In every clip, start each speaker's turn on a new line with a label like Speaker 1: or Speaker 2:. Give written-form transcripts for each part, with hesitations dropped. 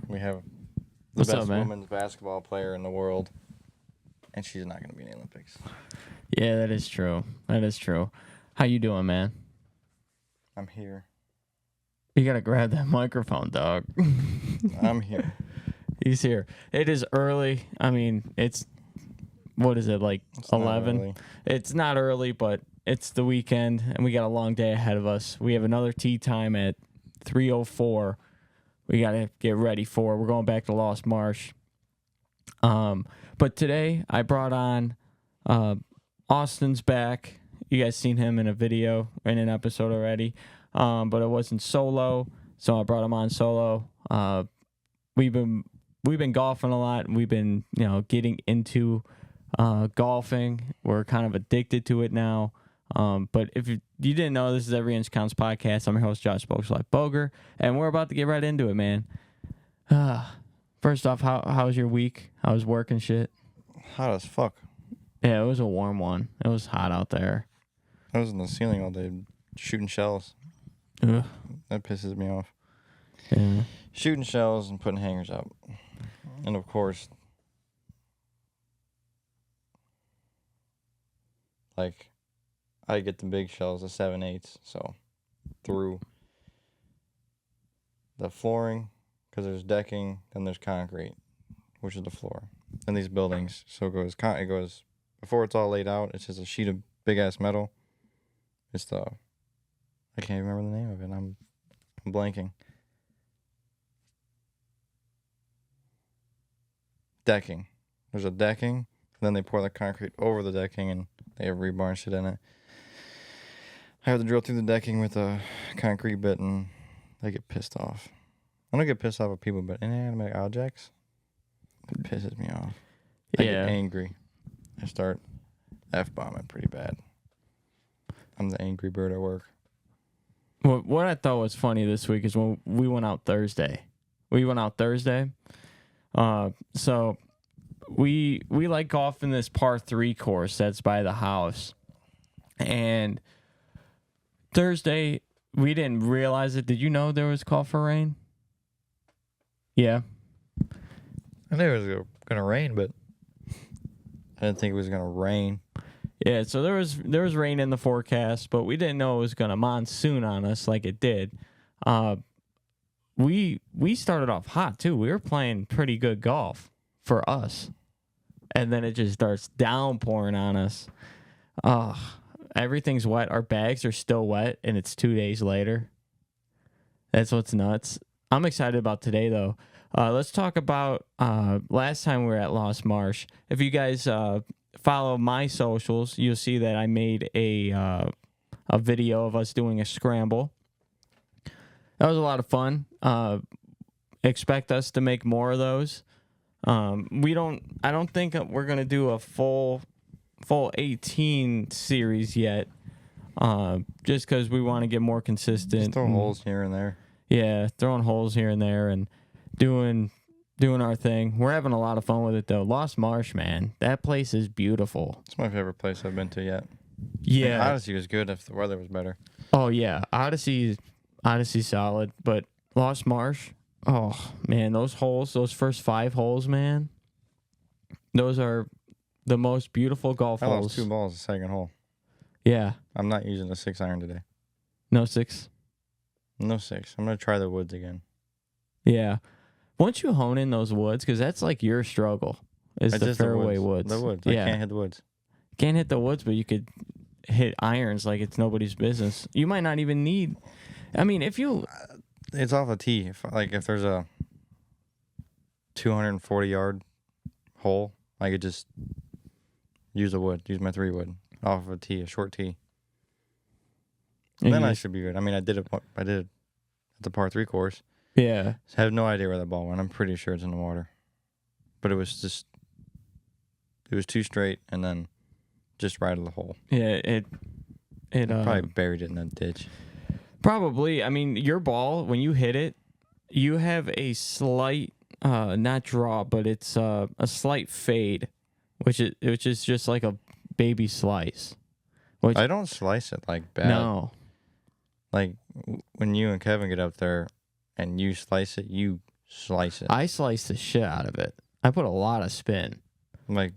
Speaker 1: We have the
Speaker 2: What's
Speaker 1: best
Speaker 2: up, man?
Speaker 1: women's basketball player in the world, and she's not going to be in the Olympics.
Speaker 2: Yeah, that is true. That is true. How you doing, man?
Speaker 1: I'm here.
Speaker 2: You gotta grab that microphone, dog.
Speaker 1: I'm here.
Speaker 2: He's here. It is early. I mean, what is it, like
Speaker 1: It's not
Speaker 2: 11?
Speaker 1: early.
Speaker 2: It's not early, but it's the weekend, and we got a long day ahead of us. We have another tea time at 3:04. We gotta get ready for. We're going back to Lost Marsh. But today I brought on Austin's back. You guys seen him in a video in an episode already. But it wasn't solo, so I brought him on solo. We've been golfing a lot. We've been getting into golfing. We're kind of addicted to it now. But if you didn't know, this is Every Inch Counts podcast. I'm your host, Josh Bogs Life Boger, and we're about to get right into it, man. First off, how was your week? How was work and shit?
Speaker 1: Hot as fuck.
Speaker 2: Yeah, it was a warm one. It was hot out there.
Speaker 1: I was in the ceiling all day shooting shells.
Speaker 2: Ugh.
Speaker 1: That pisses me off.
Speaker 2: Yeah.
Speaker 1: Shooting shells and putting hangers up. And of course, like, I get the big shells, the 7/8, so through the flooring, because there's decking, then there's concrete, which is the floor. And these buildings, so it goes, before it's all laid out, it's just a sheet of big-ass metal. It's I can't remember the name of it. I'm blanking. Decking. There's a decking, and then they pour the concrete over the decking, and they have rebar and shit in it. I have to drill through the decking with a concrete bit, and they get pissed off. I don't get pissed off at people, but inanimate objects, it pisses me off. I get angry. I start F-bombing pretty bad. I'm the angry bird at work.
Speaker 2: What I thought was funny this week is when we went out Thursday. So we like golfing this par 3 course that's by the house. And Thursday, we didn't realize it. Did you know there was call for rain? Yeah.
Speaker 1: I knew it was going to rain, but I didn't think it was going to rain.
Speaker 2: Yeah, so there was rain in the forecast, but we didn't know it was going to monsoon on us like it did. We started off hot too. We were playing pretty good golf for us, and then it just starts downpouring on us. Everything's wet. Our bags are still wet, and it's 2 days later. That's what's nuts. I'm excited about today though. Let's talk about last time we were at Lost Marsh. If you guys follow my socials, you'll see that I made a video of us doing a scramble. That was a lot of fun. Expect us to make more of those. I don't think we're gonna do a full 18 series yet. Just because we want to get more consistent.
Speaker 1: Just throw holes here and there.
Speaker 2: Yeah, throwing holes here and there and doing our thing. We're having a lot of fun with it though. Lost Marsh, man, that place is beautiful.
Speaker 1: It's my favorite place I've been to yet.
Speaker 2: Yeah,
Speaker 1: And Odyssey was good if the weather was better.
Speaker 2: Oh yeah, Odyssey solid, but Lost Marsh. Oh man, those first 5 holes, man. Those are the most beautiful golf
Speaker 1: I
Speaker 2: holes.
Speaker 1: lost 2 balls the second hole.
Speaker 2: Yeah.
Speaker 1: I'm not using a 6-iron today.
Speaker 2: No 6.
Speaker 1: No 6. I'm gonna try the woods again.
Speaker 2: Yeah. Once you hone in those woods, because that's like your struggle, is
Speaker 1: It's
Speaker 2: the
Speaker 1: just
Speaker 2: fairway woods.
Speaker 1: The woods.
Speaker 2: Yeah.
Speaker 1: I can't hit the woods.
Speaker 2: Can't hit the woods, but you could hit irons like it's nobody's business. You might not even need. I mean, if you.
Speaker 1: It's off a tee. If there's a 240-yard hole, I could just use a wood. Use my 3-wood off of a tee, a short tee. Then I should be good. I mean, I did it at the par 3 course.
Speaker 2: Yeah.
Speaker 1: I have no idea where that ball went. I'm pretty sure it's in the water. But it was too straight and then just right of the hole.
Speaker 2: Yeah, it
Speaker 1: probably buried it in that ditch.
Speaker 2: Probably. I mean, your ball, when you hit it, you have a slight, not draw, but it's a slight fade, which is just like a baby slice.
Speaker 1: I don't slice it like bad.
Speaker 2: No.
Speaker 1: Like when you and Kevin get up there and you slice it, you slice it.
Speaker 2: I slice the shit out of it. I put a lot of spin.
Speaker 1: Like,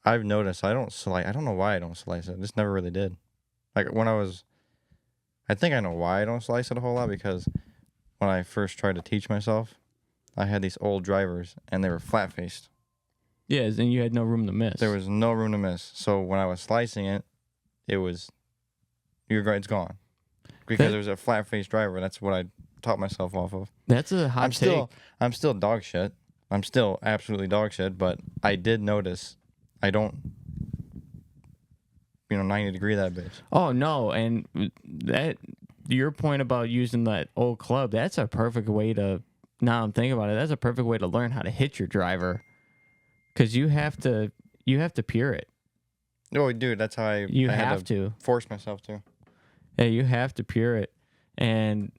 Speaker 1: I've noticed I don't slice. I don't know why I don't slice it. I just never really did. Like, I think I know why I don't slice it a whole lot, because when I first tried to teach myself, I had these old drivers, and they were flat-faced.
Speaker 2: Yeah, and you had no room to miss.
Speaker 1: There was no room to miss. So when I was slicing it, it's gone. Because there's a flat-faced driver. That's what I taught myself off of.
Speaker 2: That's a hot take.
Speaker 1: I'm still dog shit. I'm still absolutely dog shit, but I did notice I don't 90 degree that bitch.
Speaker 2: Oh no, and that your point about using that old club, that's a perfect way to, now I'm thinking about it, that's a perfect way to learn how to hit your driver. Cause you have to pure it.
Speaker 1: Oh dude, that's how I had to force myself to.
Speaker 2: Yeah, you have to pure it. And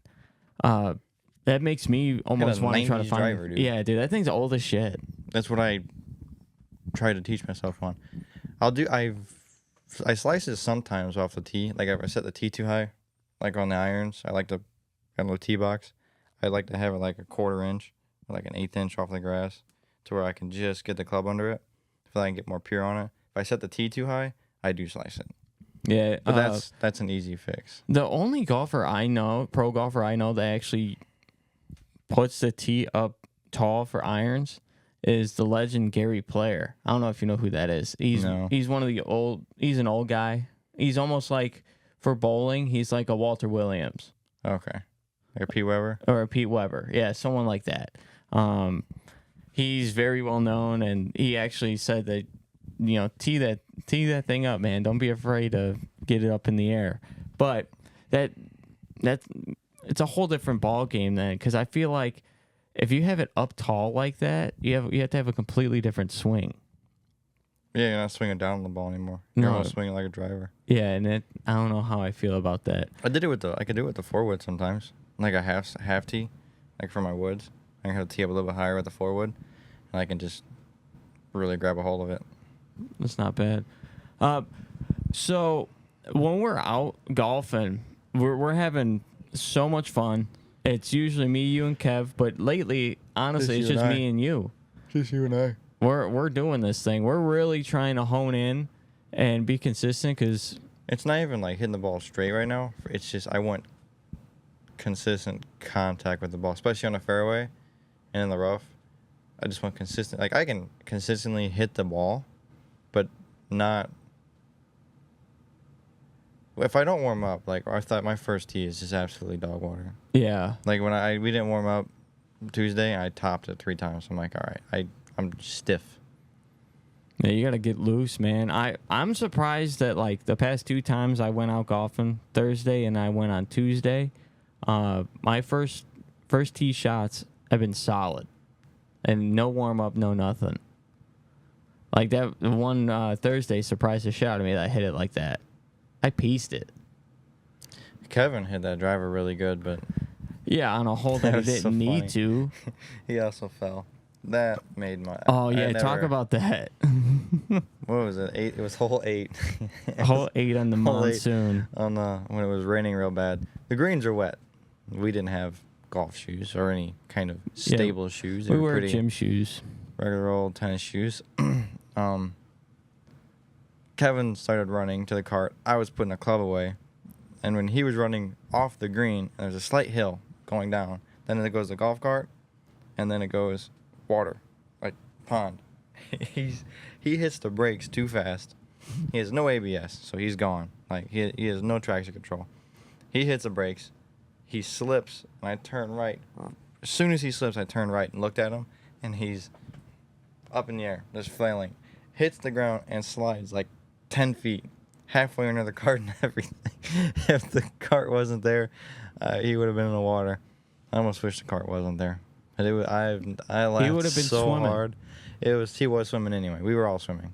Speaker 2: that makes me almost want to try to find
Speaker 1: driver, dude.
Speaker 2: Yeah, dude, that thing's old as shit.
Speaker 1: That's what I try to teach myself on. I slice it sometimes off the tee. Like if I set the tee too high, like on the irons, I like to on the tee box. I like to have it like a 1/4 inch, or like an 1/8 inch off the grass, to where I can just get the club under it, so I can get more pure on it. If I set the tee too high, I do slice it.
Speaker 2: Yeah,
Speaker 1: but that's an easy fix.
Speaker 2: The only golfer I know, pro golfer I know, that actually puts the tee up tall for irons is the legend Gary Player. I don't know if you know who that is. He's one of the old. He's an old guy. He's almost like, for bowling, he's like a Walter Williams.
Speaker 1: Okay, like a Pete Weber
Speaker 2: or a Pete Weber. Yeah, someone like that. He's very well known, and he actually said that, tee that thing up, man. Don't be afraid to get it up in the air. But it's a whole different ball game then, because I feel like if you have it up tall like that, you have to have a completely different swing.
Speaker 1: Yeah, you're not swinging down on the ball anymore. You're almost swinging like a driver.
Speaker 2: Yeah, and I don't know how I feel about that.
Speaker 1: I could do it with the 4-wood sometimes, like a half tee, like for my woods. I can have the tee up a little bit higher with the 4-wood, and I can just really grab a hold of it.
Speaker 2: That's not bad. So when we're out golfing, we're having so much fun. It's usually me, you, and Kev, but lately, honestly, it's just me and you.
Speaker 1: Just you and I.
Speaker 2: We're doing this thing. We're really trying to hone in and be consistent, because
Speaker 1: it's not even like hitting the ball straight right now. It's just I want consistent contact with the ball, especially on the fairway and in the rough. I just want consistent. Like, I can consistently hit the ball, but not. If I don't warm up, like, I thought my first tee is just absolutely dog water.
Speaker 2: Yeah.
Speaker 1: Like when we didn't warm up Tuesday, I topped it 3 times. I'm like, all right, I'm stiff.
Speaker 2: Yeah, you gotta get loose, man. I'm surprised that, like, the past 2 times I went out golfing, Thursday and I went on Tuesday, my first tee shots have been solid, and no warm up, no nothing. Like that one Thursday surprised the shit out of me that I hit it like that. I pieced it.
Speaker 1: Kevin hit that driver really good, but
Speaker 2: yeah, on a hole that he didn't need to.
Speaker 1: He also fell. That made my.
Speaker 2: Oh yeah, talk about that.
Speaker 1: What was it? 8. It was hole 8.
Speaker 2: Hole 8 on the monsoon.
Speaker 1: On when it was raining real bad. The greens are wet. We didn't have golf shoes or any kind of stable shoes.
Speaker 2: We wear gym shoes.
Speaker 1: Regular old tennis shoes. Kevin started running to the cart. I was putting a club away. And when he was running off the green, there's a slight hill going down. Then it goes the golf cart, and then it goes water, like pond. He hits the brakes too fast. He has no ABS, so he's gone. Like, he has no traction control. He hits the brakes. He slips, and I turn right. As soon as he slips, I turn right and looked at him, and he's up in the air, just flailing. Hits the ground and slides like 10 feet, halfway under the cart and everything. If the cart wasn't there, he would have been in the water. I almost wish the cart wasn't there. But I laughed
Speaker 2: he would have been
Speaker 1: so
Speaker 2: swimming.
Speaker 1: hard. He was swimming anyway. We were all swimming.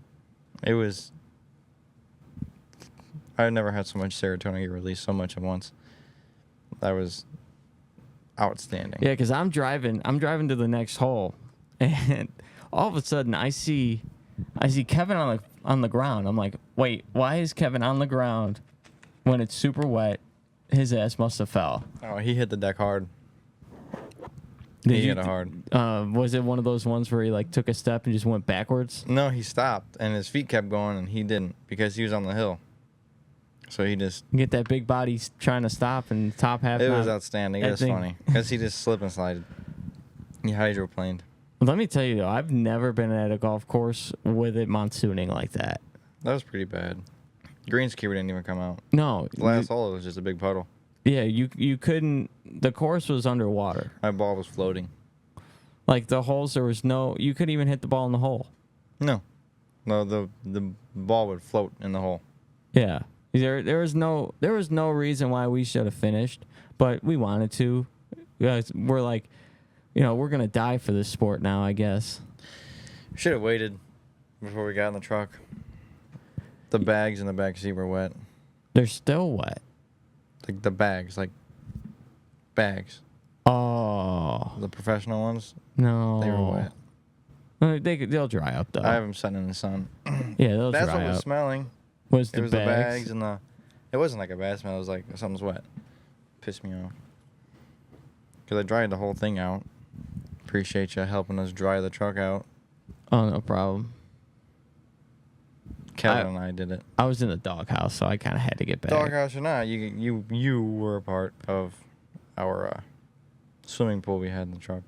Speaker 1: I've never had so much serotonin get released so much at once. That was outstanding.
Speaker 2: Yeah, because I'm driving to the next hole, and all of a sudden I see Kevin on the ground. I'm like, wait, why is Kevin on the ground when it's super wet? His ass must have fell.
Speaker 1: Oh, he hit the deck hard. He hit it hard.
Speaker 2: Was it one of those ones where he like took a step and just went backwards?
Speaker 1: No, he stopped, and his feet kept going, and he didn't because he was on the hill. So he just...
Speaker 2: Get that big body trying to stop and top half.
Speaker 1: It was outstanding. It was funny because he just slip and slided. He hydroplaned.
Speaker 2: Let me tell you, though, I've never been at a golf course with it monsooning like that.
Speaker 1: That was pretty bad. Greenskeeper didn't even come out.
Speaker 2: No.
Speaker 1: The last hole, it was just a big puddle.
Speaker 2: Yeah, you couldn't... The course was underwater.
Speaker 1: My ball was floating.
Speaker 2: Like, the holes, there was no... You couldn't even hit the ball in the hole.
Speaker 1: No. No, the ball would float in the hole.
Speaker 2: Yeah. There was no reason why we should have finished, but we wanted to. We're like, we're going to die for this sport now, I guess.
Speaker 1: Should have waited before we got in the truck. The bags in the back seat were wet.
Speaker 2: They're still wet.
Speaker 1: Like the bags.
Speaker 2: Oh.
Speaker 1: The professional ones?
Speaker 2: No.
Speaker 1: They were wet.
Speaker 2: They'll dry up, though.
Speaker 1: I have them sitting in the sun.
Speaker 2: Yeah, they'll dry up.
Speaker 1: That's what was smelling.
Speaker 2: It
Speaker 1: was
Speaker 2: the
Speaker 1: bags and the... It wasn't like a bad smell. It was like something's wet. Pissed me off. Because I dried the whole thing out. Appreciate you helping us dry the truck out.
Speaker 2: Oh, no problem.
Speaker 1: Kevin and I did it.
Speaker 2: I was in the doghouse, so I kind of had to get back.
Speaker 1: Doghouse or not, you were a part of our swimming pool we had in the truck.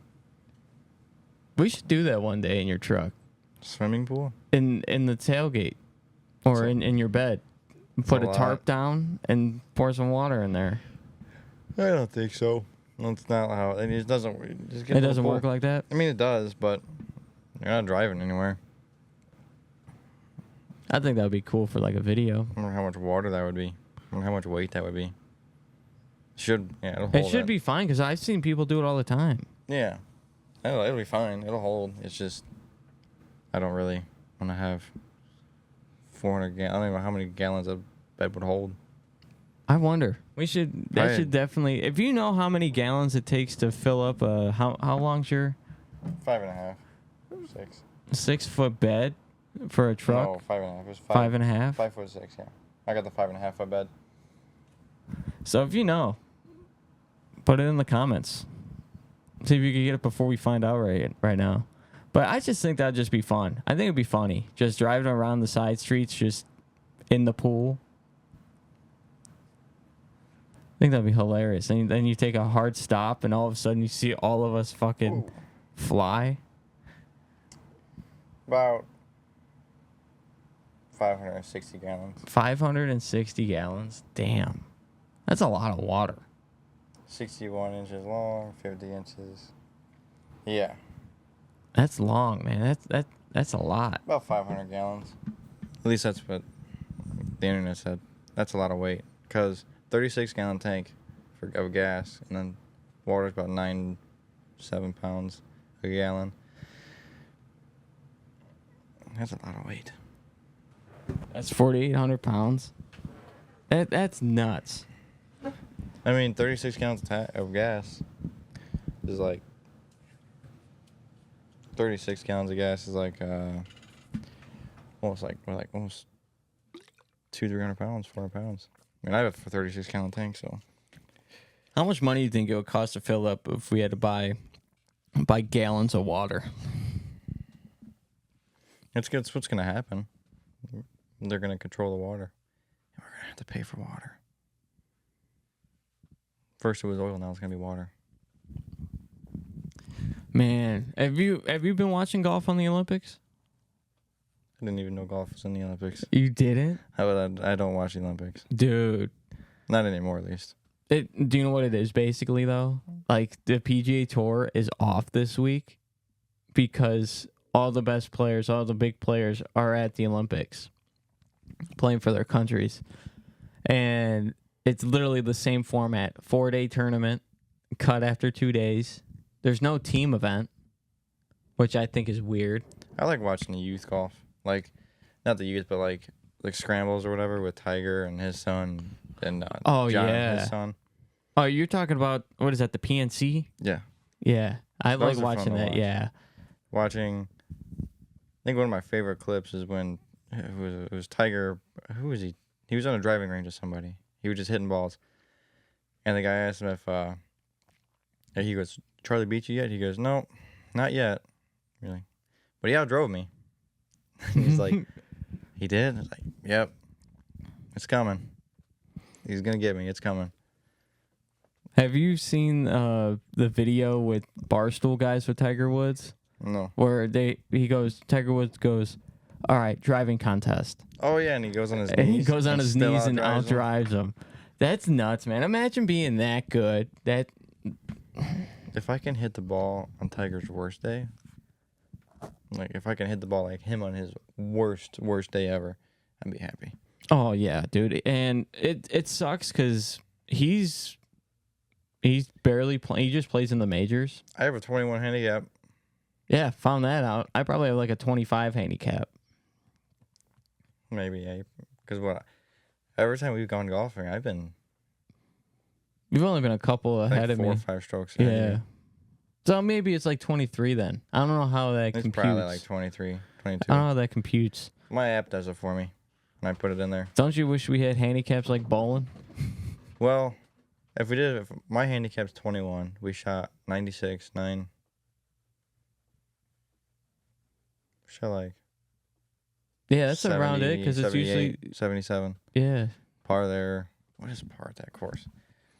Speaker 2: We should do that one day in your truck.
Speaker 1: Swimming pool?
Speaker 2: In the tailgate. Or in your bed. Put a tarp down and pour some water in there.
Speaker 1: I don't think so. That's not how... It doesn't... Just get
Speaker 2: it doesn't work like that?
Speaker 1: I mean, it does, but you're not driving anywhere.
Speaker 2: I think that would be cool for like a video.
Speaker 1: I wonder how much water that would be. I wonder how much weight that would be.
Speaker 2: It should be fine because I've seen people do it all the time.
Speaker 1: Yeah. It'll be fine. It'll hold. It's just... I don't really want to have 400 gallons. I don't even know how many gallons a bed would hold.
Speaker 2: I wonder. That should definitely... If you know how many gallons it takes to fill up a... How long's your...
Speaker 1: 5.5. 6.
Speaker 2: 6 foot bed for a truck?
Speaker 1: No, 5.5. It was
Speaker 2: 5.5?
Speaker 1: 5'6", yeah. I got the 5.5 foot bed.
Speaker 2: So if you know, put it in the comments. See if you can get it before we find out right now. But I just think that'd just be fun. I think it'd be funny. Just driving around the side streets, just in the pool. I think that'd be hilarious. And then you take a hard stop, and all of a sudden you see all of us fucking fly.
Speaker 1: About 560 gallons.
Speaker 2: 560 gallons? Damn. That's a lot of water.
Speaker 1: 61 inches long, 50 inches. Yeah.
Speaker 2: That's long, man. That's a lot.
Speaker 1: About 500 gallons. At least that's what the internet said. That's a lot of weight. Because 36-gallon tank of gas, and then water's about 7 pounds a gallon. That's a lot of weight.
Speaker 2: That's 4,800 pounds. That's nuts.
Speaker 1: I mean, 36 gallons of gas is like... 36 gallons of gas is like... almost 200-300 pounds, 400 pounds. I mean, I have a 36-gallon tank, so...
Speaker 2: How much money do you think it would cost to fill up if we had to buy gallons of water?
Speaker 1: It's what's going to happen. They're going to control the water. And we're going to have to pay for water. First it was oil, now it's going to be water.
Speaker 2: Man, have you been watching golf on the Olympics?
Speaker 1: I didn't even know golf was in the Olympics.
Speaker 2: You didn't?
Speaker 1: I don't watch the Olympics.
Speaker 2: Dude.
Speaker 1: Not anymore, at least.
Speaker 2: Do you know what it is, basically, though? Like, the PGA Tour is off this week because all the best players, all the big players are at the Olympics playing for their countries. And it's literally the same format. 4-day tournament, cut after 2 days. There's no team event, which I think is weird.
Speaker 1: I like watching the youth golf. Like, not the youth, but like scrambles or whatever with Tiger and his son and John and his son.
Speaker 2: Oh, you're talking about, what is that, the PNC?
Speaker 1: Yeah.
Speaker 2: Yeah. I like
Speaker 1: Those are
Speaker 2: watching
Speaker 1: fun to
Speaker 2: that,
Speaker 1: watch.
Speaker 2: yeah.
Speaker 1: I think one of my favorite clips is when it was Tiger. Who was he? He was on a driving range with somebody. He was just hitting balls. And the guy asked him if he goes, Charlie beat you yet? He goes, no, not yet. You're like, but he outdrove me. And he's like, he did? I was like, yep. It's coming. He's going to get me. It's coming.
Speaker 2: Have you seen the video with Barstool guys with Tiger Woods?
Speaker 1: No.
Speaker 2: Where Tiger Woods goes, all right, driving contest.
Speaker 1: Oh, yeah, and he goes on his
Speaker 2: And
Speaker 1: knees.
Speaker 2: he goes on his
Speaker 1: still
Speaker 2: knees and
Speaker 1: outdrives
Speaker 2: outdrives him. That's nuts, man. Imagine being that good.
Speaker 1: If I can hit the ball on Tiger's worst day, like if I can hit the ball like him on his worst day ever, I'd be happy.
Speaker 2: Oh, yeah, dude. And it sucks because he's barely playing. He just plays in the majors.
Speaker 1: I have a 21 handicap.
Speaker 2: Yeah, found that out. I probably have like a 25 handicap.
Speaker 1: Maybe, yeah. Because every time we've gone golfing, I've been
Speaker 2: You've only been a couple ahead
Speaker 1: like
Speaker 2: of
Speaker 1: 4
Speaker 2: me.
Speaker 1: or 5 strokes
Speaker 2: Yeah.
Speaker 1: ahead of you.
Speaker 2: So maybe it's like 23 then. I don't know how that
Speaker 1: It's
Speaker 2: computes.
Speaker 1: probably like 23, 22.
Speaker 2: I don't know how that computes.
Speaker 1: My app does it for me, and I put it in there.
Speaker 2: Don't you wish we had handicaps like bowling?
Speaker 1: Well, if my handicap's 21, we shot 96, 9. Shot like
Speaker 2: Yeah, that's around it because it's usually
Speaker 1: 77.
Speaker 2: yeah.
Speaker 1: Par there. What is par at that course?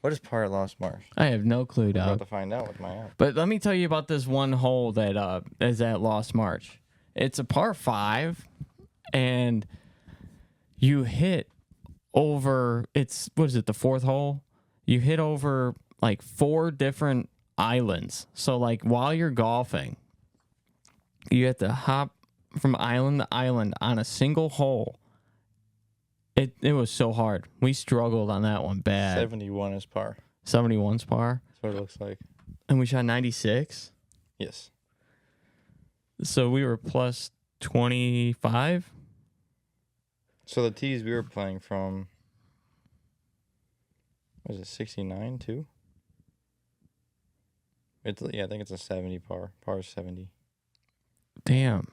Speaker 1: What is par at Lost Marsh?
Speaker 2: I have no clue,
Speaker 1: I'm about
Speaker 2: dog.
Speaker 1: to find out with my app.
Speaker 2: But let me tell you about this one hole that is at Lost March. It's a par 5, and you hit over. The 4th hole? You hit over like 4 different islands. So like while you're golfing, you have to hop from island to island on a single hole. It was so hard. We struggled on that one bad.
Speaker 1: 71 is par.
Speaker 2: 71's par.
Speaker 1: That's what it looks like.
Speaker 2: And we shot 96.
Speaker 1: Yes.
Speaker 2: So we were plus 25.
Speaker 1: So the tees we were playing from, was it 69 too? I think it's a 70 par. Par is 70.
Speaker 2: Damn.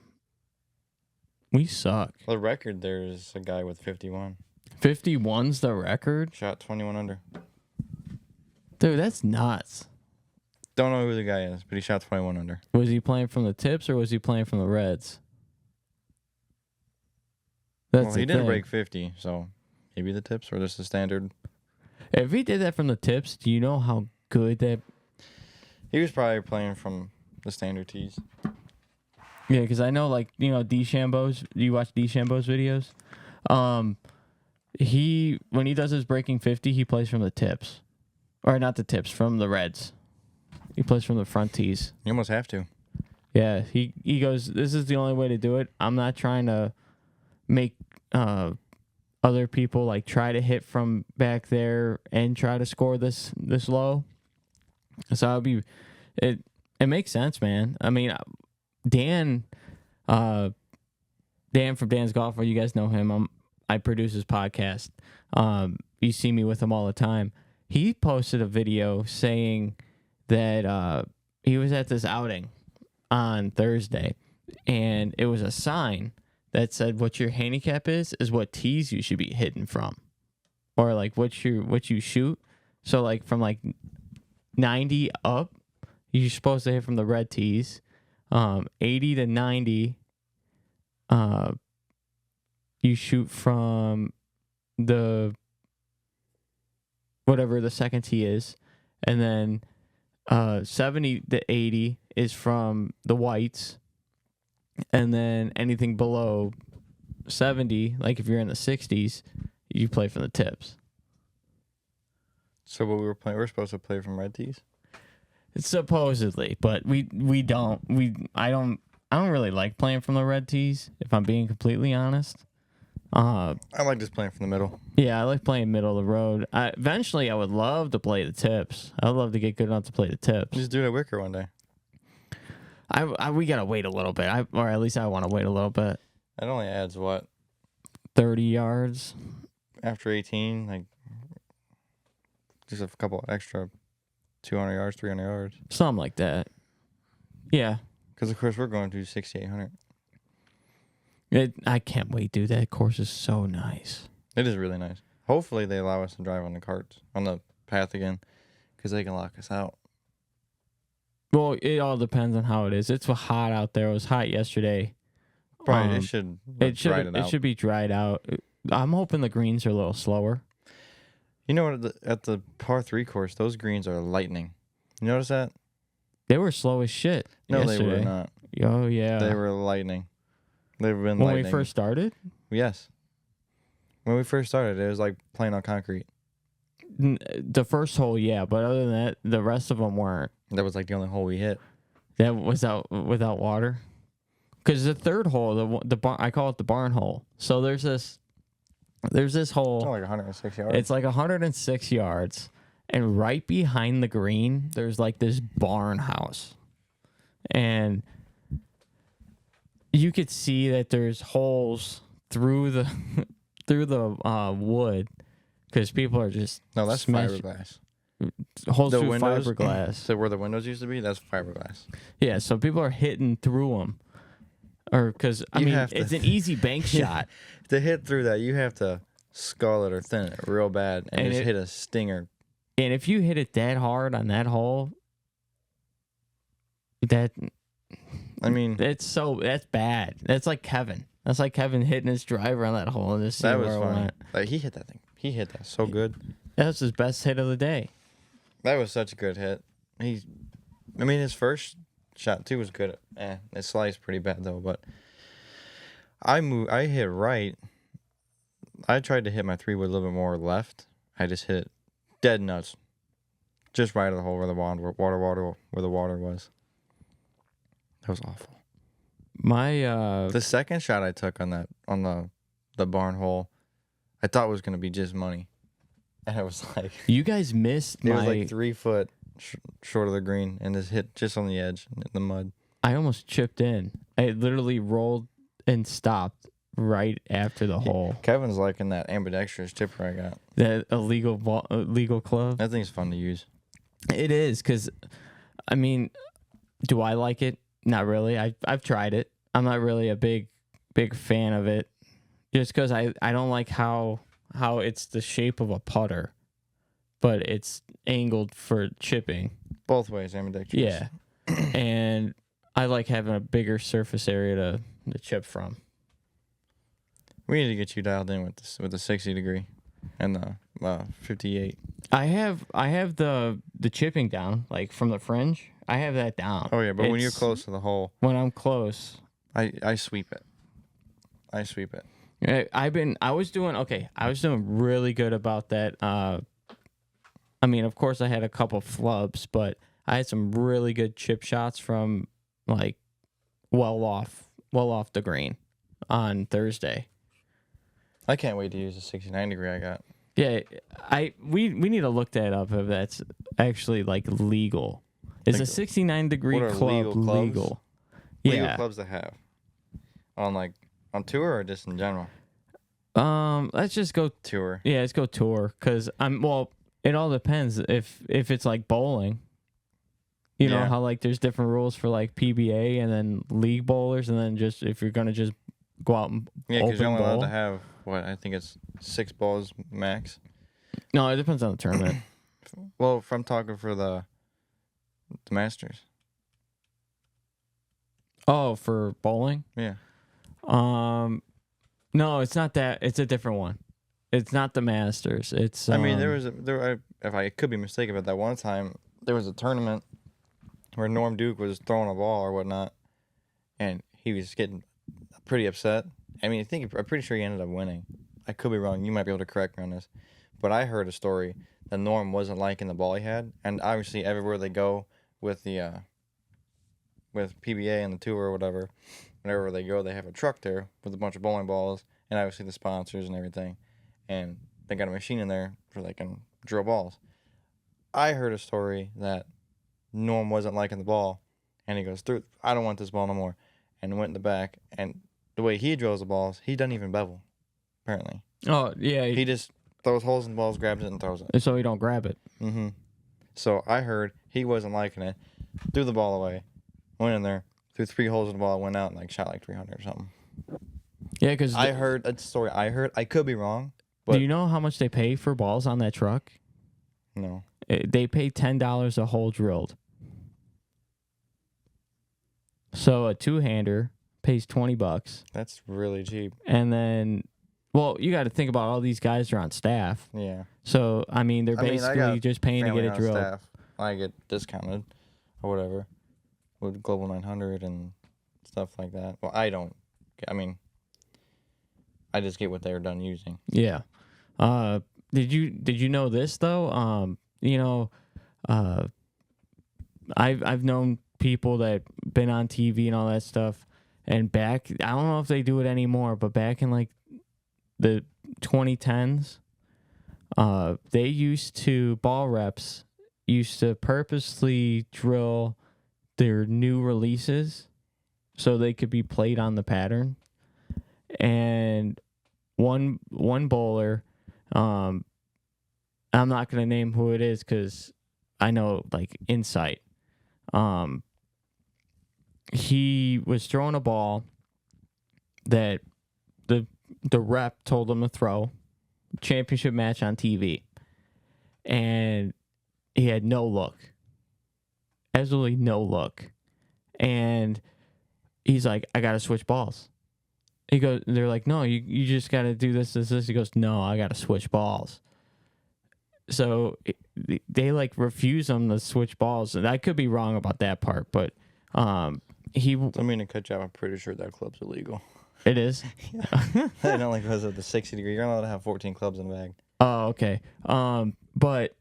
Speaker 2: We suck.
Speaker 1: The record there is a guy with 51.
Speaker 2: 51's the record?
Speaker 1: Shot 21 under.
Speaker 2: Dude, that's nuts.
Speaker 1: Don't know who the guy is, but he shot 21 under.
Speaker 2: Was he playing from the tips or was he playing from the reds? That's
Speaker 1: He
Speaker 2: the
Speaker 1: didn't
Speaker 2: thing.
Speaker 1: break 50, so maybe the tips or just the standard.
Speaker 2: If he did that from the tips, do you know how good that...
Speaker 1: He was probably playing from the standard tees.
Speaker 2: Yeah, because I know, like, DeChambeau's... Do you watch DeChambeau's videos? When he does his breaking 50, he plays from the tips. Or not the tips, from the reds. He plays from the front tees.
Speaker 1: You almost have to.
Speaker 2: Yeah, he goes, this is the only way to do it. I'm not trying to make other people, like, try to hit from back there and try to score this low. So it makes sense, man. I mean... Dan from Dan's Golfer, you guys know him. I produce his podcast. You see me with him all the time. He posted a video saying that he was at this outing on Thursday, and it was a sign that said what your handicap is what tees you should be hitting from, or like what you shoot. So like from like 90 up, you're supposed to hit from the red tees. 80 to 90, you shoot from the whatever the second tee is, and then 70 to 80 is from the whites, and then anything below 70, like if you're in the 60s, you play from the tips.
Speaker 1: So what we were supposed to play from red tees?
Speaker 2: Supposedly, but we don't. I don't really like playing from the red tees, if I'm being completely honest.
Speaker 1: I like just playing from the middle.
Speaker 2: Yeah, I like playing middle of the road. Eventually, I would love to play the tips. I'd love to get good enough to play the tips.
Speaker 1: Just do it at Wicker one day.
Speaker 2: We gotta wait a little bit, or at least I want to wait a little bit.
Speaker 1: It only adds what?
Speaker 2: 30 yards.
Speaker 1: After 18, like just a couple extra 200 yards, 300 yards.
Speaker 2: Something like that. Yeah.
Speaker 1: Because, of course, we're going to 6,800.
Speaker 2: I can't wait, dude. That course is so nice.
Speaker 1: It is really nice. Hopefully, they allow us to drive on the carts, on the path again, because they can lock us out.
Speaker 2: Well, it all depends on how it is. It's hot out there. It was hot yesterday.
Speaker 1: Probably it should dry it
Speaker 2: It
Speaker 1: out.
Speaker 2: should be dried out. I'm hoping the greens are a little slower.
Speaker 1: You know what? At the par 3 course, those greens are lightning. You notice that?
Speaker 2: They were slow as shit.
Speaker 1: No,
Speaker 2: yesterday.
Speaker 1: they were not.
Speaker 2: Oh yeah,
Speaker 1: They were lightning. They've been
Speaker 2: when
Speaker 1: lightning.
Speaker 2: we first started.
Speaker 1: Yes. When we first started, it was like playing on concrete.
Speaker 2: The first hole, yeah, but other than that, the rest of them weren't.
Speaker 1: That was like the only hole we hit.
Speaker 2: That was without water. Because the third hole, the barn, I call it the barn hole. So there's this hole.
Speaker 1: It's only like 106 yards.
Speaker 2: It's like 106 yards, and right behind the green, there's like this barn house, and you could see that there's holes through the wood because people are just
Speaker 1: No, that's
Speaker 2: smashing-
Speaker 1: fiberglass.
Speaker 2: holes
Speaker 1: The
Speaker 2: through
Speaker 1: windows?
Speaker 2: fiberglass.
Speaker 1: So where the windows used to be, that's fiberglass.
Speaker 2: Yeah, so people are hitting through them, or because I
Speaker 1: You
Speaker 2: mean
Speaker 1: have to-
Speaker 2: it's an easy bank shot.
Speaker 1: To hit through that, you have to skull it or thin it real bad and just
Speaker 2: it-
Speaker 1: hit a stinger.
Speaker 2: And if you hit it that hard on that hole,
Speaker 1: I mean,
Speaker 2: that's bad. That's like Kevin. That's like Kevin hitting his driver on that hole and just
Speaker 1: that
Speaker 2: seeing
Speaker 1: was
Speaker 2: where it
Speaker 1: funny.
Speaker 2: went.
Speaker 1: Like, he hit that thing. He hit that so good.
Speaker 2: That was his best hit of the day.
Speaker 1: That was such a good hit. His first shot too was good. It sliced pretty bad though. But I hit right. I tried to hit my 3-wood a little bit more left. I just hit it dead nuts, just right of the hole where the water was. That was awful.
Speaker 2: My
Speaker 1: The second shot I took on the barn hole, I thought was gonna be just money, and it was like
Speaker 2: you guys missed
Speaker 1: it
Speaker 2: my.
Speaker 1: was like 3 foot short of the green, and just hit just on the edge in the mud.
Speaker 2: I almost chipped in. I literally rolled and stopped right after the hole.
Speaker 1: Kevin's liking that ambidextrous chipper I got.
Speaker 2: That illegal club.
Speaker 1: That thing's fun to use.
Speaker 2: It is because, I mean, do I like it? Not really. I've tried it. I'm not really a big fan of it, just because I don't like how it's the shape of a putter, but it's angled for chipping.
Speaker 1: Both ways, ambidextrous.
Speaker 2: Yeah, and I like having a bigger surface area to chip from.
Speaker 1: We need to get you dialed in with the 60 degree and the 58.
Speaker 2: I have the chipping down, like from the fringe. I have that down.
Speaker 1: Oh yeah, but when you're
Speaker 2: It's-
Speaker 1: close to the hole,
Speaker 2: when I'm close,
Speaker 1: I sweep it.
Speaker 2: I was doing really good about that. I mean, of course, I had a couple flubs, but I had some really good chip shots from like well off the green on Thursday.
Speaker 1: I can't wait to use the 69 degree I got.
Speaker 2: Yeah, we need to look that up if that's actually like legal. Is
Speaker 1: Like,
Speaker 2: a 69 degree
Speaker 1: what are
Speaker 2: club
Speaker 1: legal clubs?
Speaker 2: legal?
Speaker 1: Legal
Speaker 2: Yeah.
Speaker 1: clubs to have on tour or just in general?
Speaker 2: Let's just go.
Speaker 1: Tour.
Speaker 2: Yeah, let's go tour because it all depends if it's like bowling. You know
Speaker 1: Yeah.
Speaker 2: how like there's different rules for like PBA and then league bowlers, and then just if you're gonna just go out and
Speaker 1: Yeah, because you're
Speaker 2: open
Speaker 1: only allowed
Speaker 2: bowl.
Speaker 1: to have I think it's 6 balls max.
Speaker 2: No, it depends on the tournament.
Speaker 1: Well, if I'm talking for the Masters.
Speaker 2: Oh, for bowling?
Speaker 1: Yeah.
Speaker 2: No, it's not that. It's a different one. It's not the Masters. It's.
Speaker 1: I mean, if I could be mistaken, but that one time there was a tournament where Norm Duke was throwing a ball or whatnot, and he was getting pretty upset. I mean, I'm pretty sure he ended up winning. I could be wrong. You might be able to correct me on this, but I heard a story that Norm wasn't liking the ball he had, and obviously everywhere they go with the with PBA and the tour or whatever, whenever they go, they have a truck there with a bunch of bowling balls and obviously the sponsors and everything. And they got a machine in there so they can drill balls. I heard a story that Norm wasn't liking the ball, and he goes, I don't want this ball no more, and went in the back. And the way he drills the balls, he doesn't even bevel, apparently.
Speaker 2: Oh yeah.
Speaker 1: He just throws holes in the balls, grabs it, and throws it.
Speaker 2: So you don't grab it.
Speaker 1: Mm-hmm. So I heard he wasn't liking it, threw the ball away, went in there, threw 3 holes in the ball, went out and shot like 300 or something.
Speaker 2: Yeah, because
Speaker 1: I heard a story. I could be wrong. But
Speaker 2: do you know how much they pay for balls on that truck?
Speaker 1: No.
Speaker 2: They pay $10 a hole drilled. So a two-hander pays $20,
Speaker 1: That's really cheap.
Speaker 2: and then, well, you got to think about all these guys are on staff.
Speaker 1: Yeah.
Speaker 2: So I mean, they're
Speaker 1: I
Speaker 2: basically
Speaker 1: got
Speaker 2: just paying to
Speaker 1: family
Speaker 2: get it
Speaker 1: on
Speaker 2: drilled.
Speaker 1: staff. I get discounted or whatever with Global 900 and stuff like that. Well, I don't. I mean, I just get what they're done using.
Speaker 2: Yeah. Did you know this though? I've known people that been on TV and all that stuff, and back, I don't know if they do it anymore, but back in like the 2010s, ball reps used to purposely drill their new releases so they could be played on the pattern. And one bowler, I'm not going to name who it is because I know, like, insight. He was throwing a ball that the rep told him to throw, championship match on TV, and he had no look, absolutely no look, and he's like, I gotta switch balls. They're like, no, you just gotta do this. He goes, no, I gotta switch balls. So they like refuse him to switch balls, and I could be wrong about that part, but
Speaker 1: Don't mean to cut you off. I'm pretty sure that club's illegal.
Speaker 2: It is.
Speaker 1: I know, like, because of the 60 degree. You're allowed to have 14 clubs in the bag.
Speaker 2: Oh, okay. But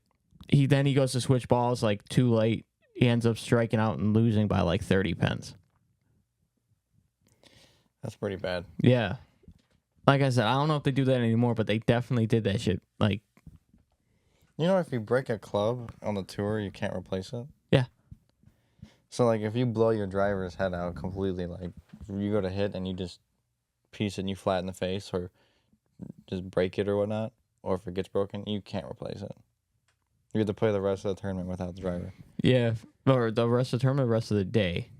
Speaker 2: he goes to switch balls like too late. He ends up striking out and losing by like 30 pence.
Speaker 1: That's pretty bad.
Speaker 2: Yeah. Like I said, I don't know if they do that anymore, but they definitely did that shit. Like,
Speaker 1: you know, if you break a club on the tour, you can't replace it.
Speaker 2: Yeah.
Speaker 1: So, like, if you blow your driver's head out completely, like, you go to hit and you just piece it and you flatten the face or just break it or whatnot, or if it gets broken, you can't replace it. You have to play the rest of the tournament without the driver.
Speaker 2: Yeah. Or the rest of the tournament, the rest of the day.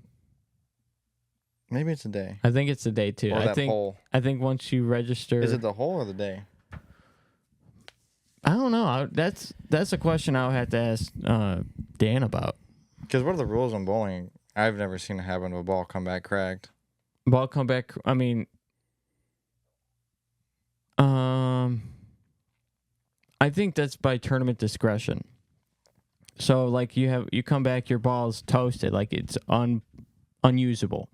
Speaker 1: Maybe it's a day.
Speaker 2: I think it's the day too.
Speaker 1: Or that hole.
Speaker 2: I think once you register.
Speaker 1: Is it the hole or the day?
Speaker 2: I don't know. That's a question I would have to ask Dan about.
Speaker 1: Because what are the rules on bowling? I've never seen it happen to a ball come back cracked.
Speaker 2: Ball come back. I mean, I think that's by tournament discretion. So, like, you come back, your ball's toasted, like it's unusable.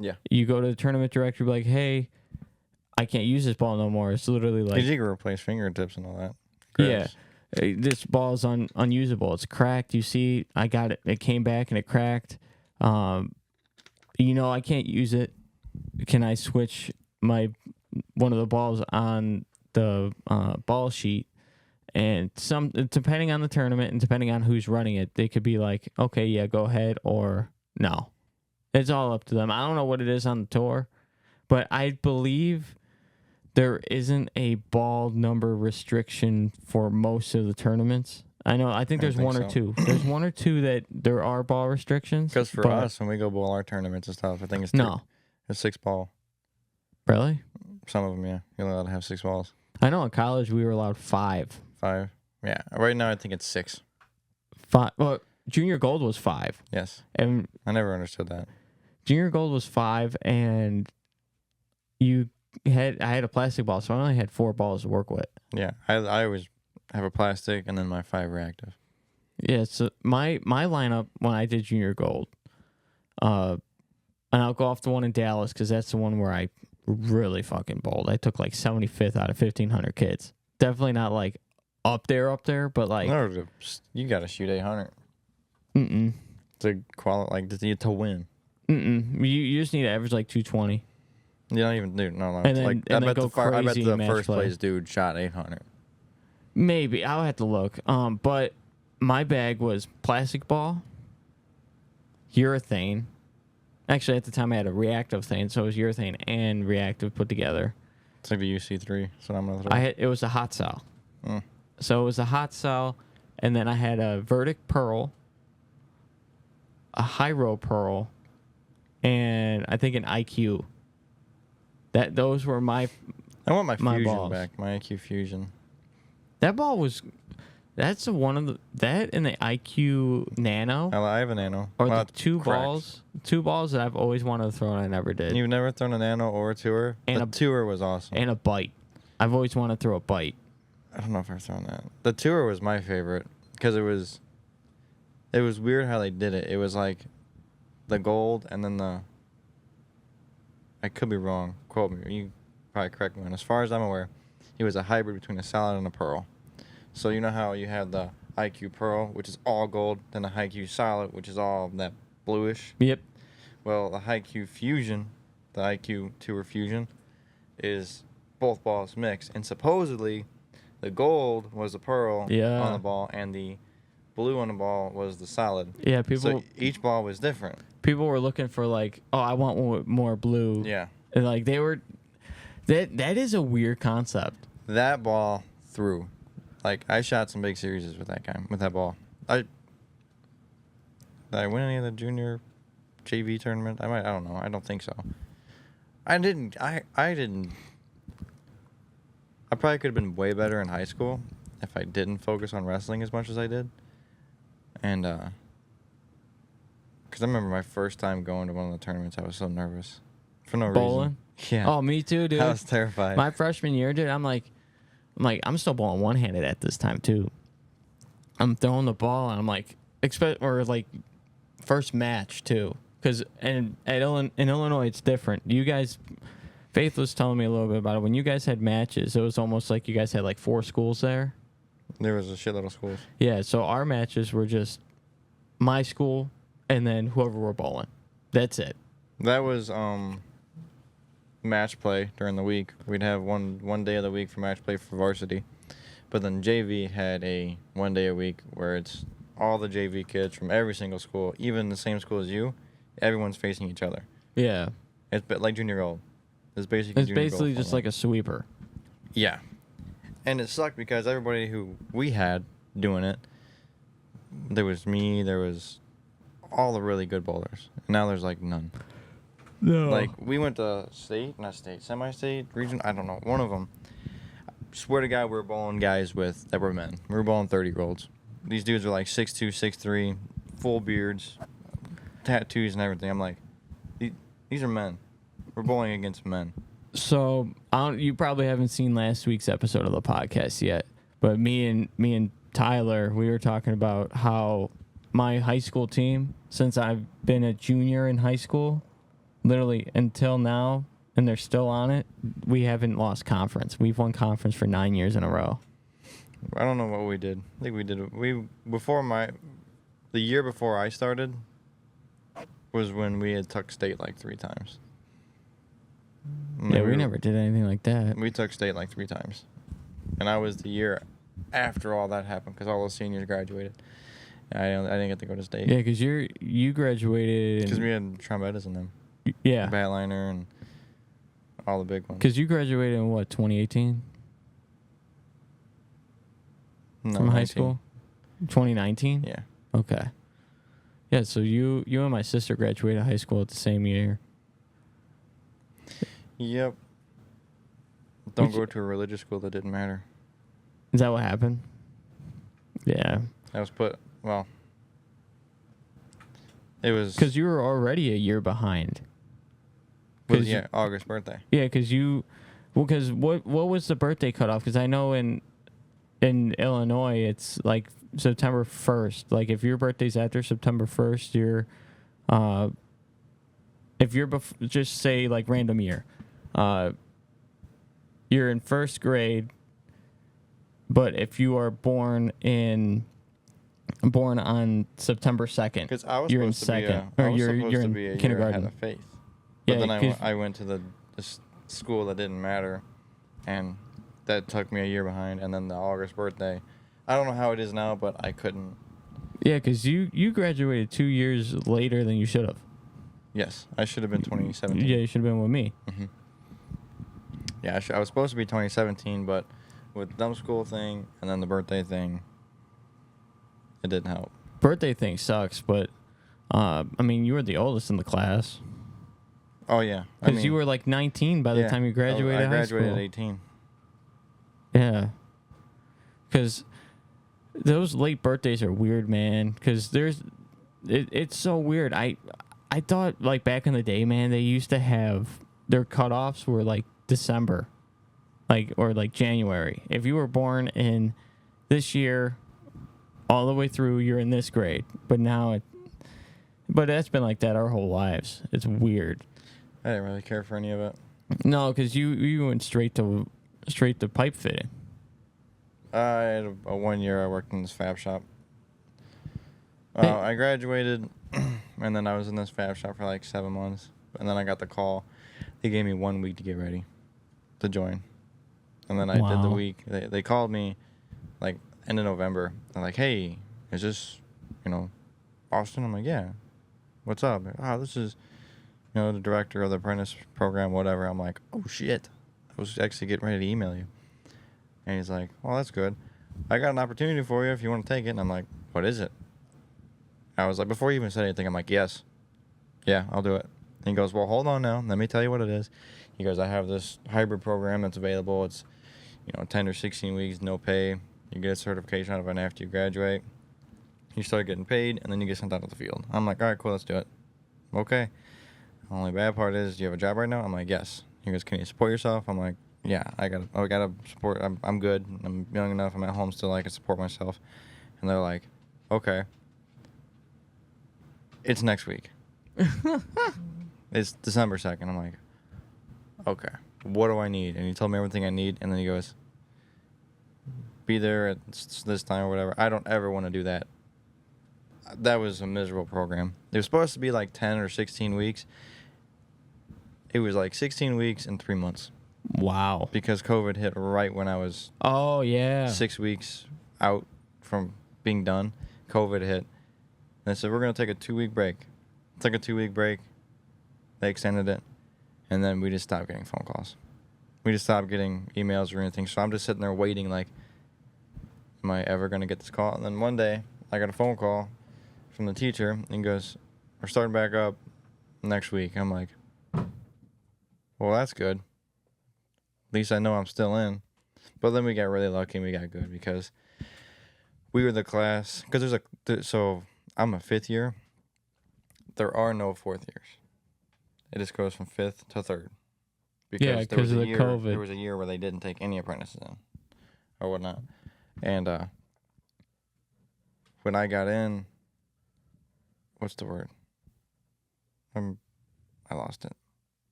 Speaker 1: Yeah.
Speaker 2: You go to the tournament director, be like, hey, I can't use this ball no more. It's literally like,
Speaker 1: you can replace fingertips and all that.
Speaker 2: yeah, this ball's unusable. It's cracked. You see, I got it. It came back and it cracked. I can't use it. Can I switch one of the balls on the ball sheet? And depending on the tournament and depending on who's running it, they could be like, okay, yeah, go ahead, or no. It's all up to them. I don't know what it is on the tour, but I believe there isn't a ball number restriction for most of the tournurnements. I think there's one or two. There's one or two that there are ball restrictions.
Speaker 1: Because for us, when we go bowl our tournaments and stuff, I think it's
Speaker 2: no.
Speaker 1: It's 6 ball.
Speaker 2: Really?
Speaker 1: Some of them, yeah. You're allowed to have 6 balls.
Speaker 2: I know in college we were allowed 5.
Speaker 1: 5? Yeah. Right now I think it's 6.
Speaker 2: 5. Well, junior gold was 5.
Speaker 1: Yes.
Speaker 2: And
Speaker 1: I never understood that.
Speaker 2: Junior gold was 5, and I had a plastic ball, so I only had 4 balls to work with.
Speaker 1: Yeah. I always have a plastic and then my 5 reactive.
Speaker 2: Yeah, so my lineup when I did junior gold, and I'll go off the one in Dallas because that's the one where I really fucking bowled. I took like 75th out of 1,500 kids. Definitely not like up there, but like.
Speaker 1: No, you got to shoot 800.
Speaker 2: Mm-mm.
Speaker 1: To win.
Speaker 2: Mm-mm. You just need to average like 220.
Speaker 1: You don't even do no.
Speaker 2: And then,
Speaker 1: I bet the
Speaker 2: match
Speaker 1: first
Speaker 2: play.
Speaker 1: place dude shot 800.
Speaker 2: Maybe I'll have to look. But my bag was plastic ball, urethane. Actually, at the time I had a reactive thing, so it was urethane and reactive put together.
Speaker 1: It's like the UC3. So I'm gonna throw.
Speaker 2: It was a hot cell.
Speaker 1: Mm.
Speaker 2: So it was a hot cell, and then I had a verdict pearl, a Hyro pearl, and I think an IQ. Those were my.
Speaker 1: I want my fusion
Speaker 2: balls.
Speaker 1: back. My IQ fusion.
Speaker 2: That ball was That's one of that and the IQ Nano
Speaker 1: I have a Nano.
Speaker 2: are
Speaker 1: Well,
Speaker 2: the two
Speaker 1: correct.
Speaker 2: balls that I've always wanted to throw and I never did.
Speaker 1: You've never thrown a Nano or a Tour?
Speaker 2: And
Speaker 1: the Tour was awesome.
Speaker 2: And a bite. I've always wanted to throw a bite.
Speaker 1: I don't know if I've thrown that. The Tour was my favorite because it was weird how they did it. It was like the gold and then I could be wrong. Quote me. You probably correct me. And as far as I'm aware, it was a hybrid between a Salad and a Pearl. So you know how you had the IQ Pearl, which is all gold, then the IQ Solid, which is all that bluish.
Speaker 2: Yep.
Speaker 1: Well, the IQ Fusion, the IQ Tour Fusion, is both balls mixed. And supposedly, the gold was the Pearl on the ball, and the blue on the ball was the Solid.
Speaker 2: Yeah,
Speaker 1: So each ball was different.
Speaker 2: People were looking for like, oh, I want one with more blue.
Speaker 1: Yeah.
Speaker 2: And like they were, that is a weird concept.
Speaker 1: That ball threw. Like, I shot some big series with that ball. Did I win any of the junior JV tournament? I don't know. I don't think so. I didn't. I probably could have been way better in high school if I didn't focus on wrestling as much as I did. And, because I remember my first time going to one of the tournaments, I was so nervous. For no
Speaker 2: Bowling?
Speaker 1: reason. Yeah.
Speaker 2: Oh, me too, dude.
Speaker 1: I was terrified.
Speaker 2: My freshman year, dude, I'm I'm still bowling one-handed at this time, too. I'm throwing the ball, and I'm like, first match, too. Because in Illinois, it's different. You guys, Faith was telling me a little bit about it. When you guys had matches, it was almost like you guys had like 4 schools there.
Speaker 1: There was a shitload of schools.
Speaker 2: Yeah, so our matches were just my school and then whoever we're bowling. That's it.
Speaker 1: That was match play during the week. We'd have one day of the week for match play for varsity. But then JV had a 1 day a week where it's all the JV kids from every single school, even the same school as you, everyone's facing each other.
Speaker 2: Yeah.
Speaker 1: It's like junior gold. It's basically
Speaker 2: just like a sweeper.
Speaker 1: Yeah. And it sucked because everybody who we had doing it, there was me, there was all the really good bowlers. Now there's like none.
Speaker 2: No.
Speaker 1: Like, we went to semi-state, region, I don't know, one of them. Swear to God, we were bowling guys that were men. We were bowling 30-year-olds. These dudes were like 6'2", 6'3", full beards, tattoos and everything. I'm like, these are men. We're bowling against men.
Speaker 2: So you probably haven't seen last week's episode of the podcast yet, but me and Tyler, we were talking about how my high school team, since I've been a junior in high school, literally until now, and they're still on it, we haven't lost conference. We've won conference for 9 years in a row.
Speaker 1: I don't know what we did. I think the year before I started was when we had took state like 3 times.
Speaker 2: Yeah, we never did anything like that.
Speaker 1: We took state like 3 times. And I was the year after all that happened because all those seniors graduated. I didn't get to go to state.
Speaker 2: Yeah, because you graduated.
Speaker 1: Because we had trombetas in them.
Speaker 2: Yeah.
Speaker 1: Batliner and all the big ones.
Speaker 2: Because you graduated in what, 2018?
Speaker 1: No,
Speaker 2: from
Speaker 1: 19.
Speaker 2: high school? 2019?
Speaker 1: Yeah.
Speaker 2: Okay. Yeah, so you and my sister graduated high school at the same year.
Speaker 1: Yep. Don't go to a religious school that didn't matter.
Speaker 2: Is that what happened? Yeah.
Speaker 1: That was it was...
Speaker 2: Because you were already a year behind.
Speaker 1: August birthday.
Speaker 2: Yeah, because what was the birthday cutoff? Because I know in Illinois it's like September 1st. Like if your birthday's after September 1st, just say like random year, you're in first grade. But if you are born on September 2nd,
Speaker 1: because I was
Speaker 2: you're in
Speaker 1: supposed
Speaker 2: second,
Speaker 1: to be
Speaker 2: you're in
Speaker 1: a
Speaker 2: kindergarten.
Speaker 1: year ahead of faith. But
Speaker 2: Yeah,
Speaker 1: then I went to the school that didn't matter, and that took me a year behind. And then the August birthday, I don't know how it is now, but I couldn't.
Speaker 2: Yeah, because you graduated 2 years later than you should have.
Speaker 1: Yes, I should have been 2017.
Speaker 2: Yeah, you should have been with me.
Speaker 1: Mm-hmm. Yeah, I was supposed to be 2017, but with the dumb school thing and then the birthday thing, it didn't help.
Speaker 2: Birthday thing sucks, but I mean, you were the oldest in the class.
Speaker 1: Oh yeah,
Speaker 2: because you were like 19 by the time you graduated.
Speaker 1: I graduated
Speaker 2: high school.
Speaker 1: at 18.
Speaker 2: Yeah, because Those late birthdays are weird, man. Because it's so weird. I thought like back in the day, man, they used to have their cutoffs were like December, or like January. If you were born in this year, all the way through, you're in this grade. But that's been like that our whole lives. It's weird.
Speaker 1: I didn't really care for any of it.
Speaker 2: No, because you went straight to pipe fitting.
Speaker 1: I had a 1 year I worked in this fab shop.
Speaker 2: Hey.
Speaker 1: I graduated, and then I was in this fab shop for like 7 months. And then I got the call. They gave me 1 week to get ready to join. And then I did the
Speaker 2: Wow.
Speaker 1: week. They called me like end of November. They're like, hey, is this, Austin? I'm like, yeah. What's up? This is, the director of the apprentice program, whatever. I'm like, oh, shit. I was actually getting ready to email you. And he's like, well, that's good. I got an opportunity for you if you want to take it. And I'm like, what is it? I was like, before he even said anything, I'm like, yes. Yeah, I'll do it. And he goes, well, hold on now. Let me tell you what it is. He goes, I have this hybrid program that's available. It's, 10 or 16 weeks, no pay. You get a certification out of it after you graduate. You start getting paid, and then you get sent out to the field. I'm like, all right, cool, let's do it. Okay. The only bad part is, do you have a job right now? I'm like, yes. He goes, can you support yourself? I'm like, yeah, I gotta support. I'm good. I'm young enough. I'm at home still. I can support myself. And they're like, okay. It's next week. It's December 2nd. I'm like, okay. What do I need? And he told me everything I need. And then he goes, be there at this time or whatever. I don't ever want to do that. That was a miserable program. It was supposed to be like 10 or 16 weeks. It was like 16 weeks and 3 months.
Speaker 2: Wow.
Speaker 1: Because COVID hit right when I was 6 weeks out from being done. COVID hit. And they said, we're going to take a 2-week break. Took a 2-week break. They extended it. And then we just stopped getting phone calls. We just stopped getting emails or anything. So I'm just sitting there waiting like, am I ever going to get this call? And then one day, I got a phone call from the teacher. And he goes, we're starting back up next week. I'm like, well, that's good. At least I know I'm still in. But then we got really lucky and we got good because we were the class. Because so I'm a 5th year. There are no 4th years. It just goes from 5th to 3rd.
Speaker 2: Because of the COVID.
Speaker 1: There was a year where they didn't take any apprentices in or whatnot. And when I got in, what's the word? I lost it.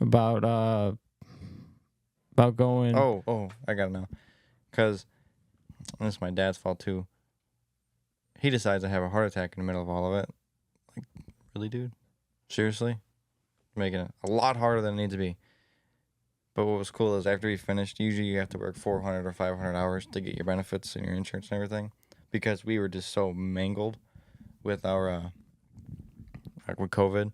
Speaker 2: About going.
Speaker 1: Oh, I gotta know. Because this is my dad's fault too. He decides to have a heart attack in the middle of all of it. Like, really, dude? Seriously? Making it a lot harder than it needs to be. But what was cool is after he finished, usually you have to work 400 or 500 hours to get your benefits and your insurance and everything. Because we were just so mangled with our, with COVID.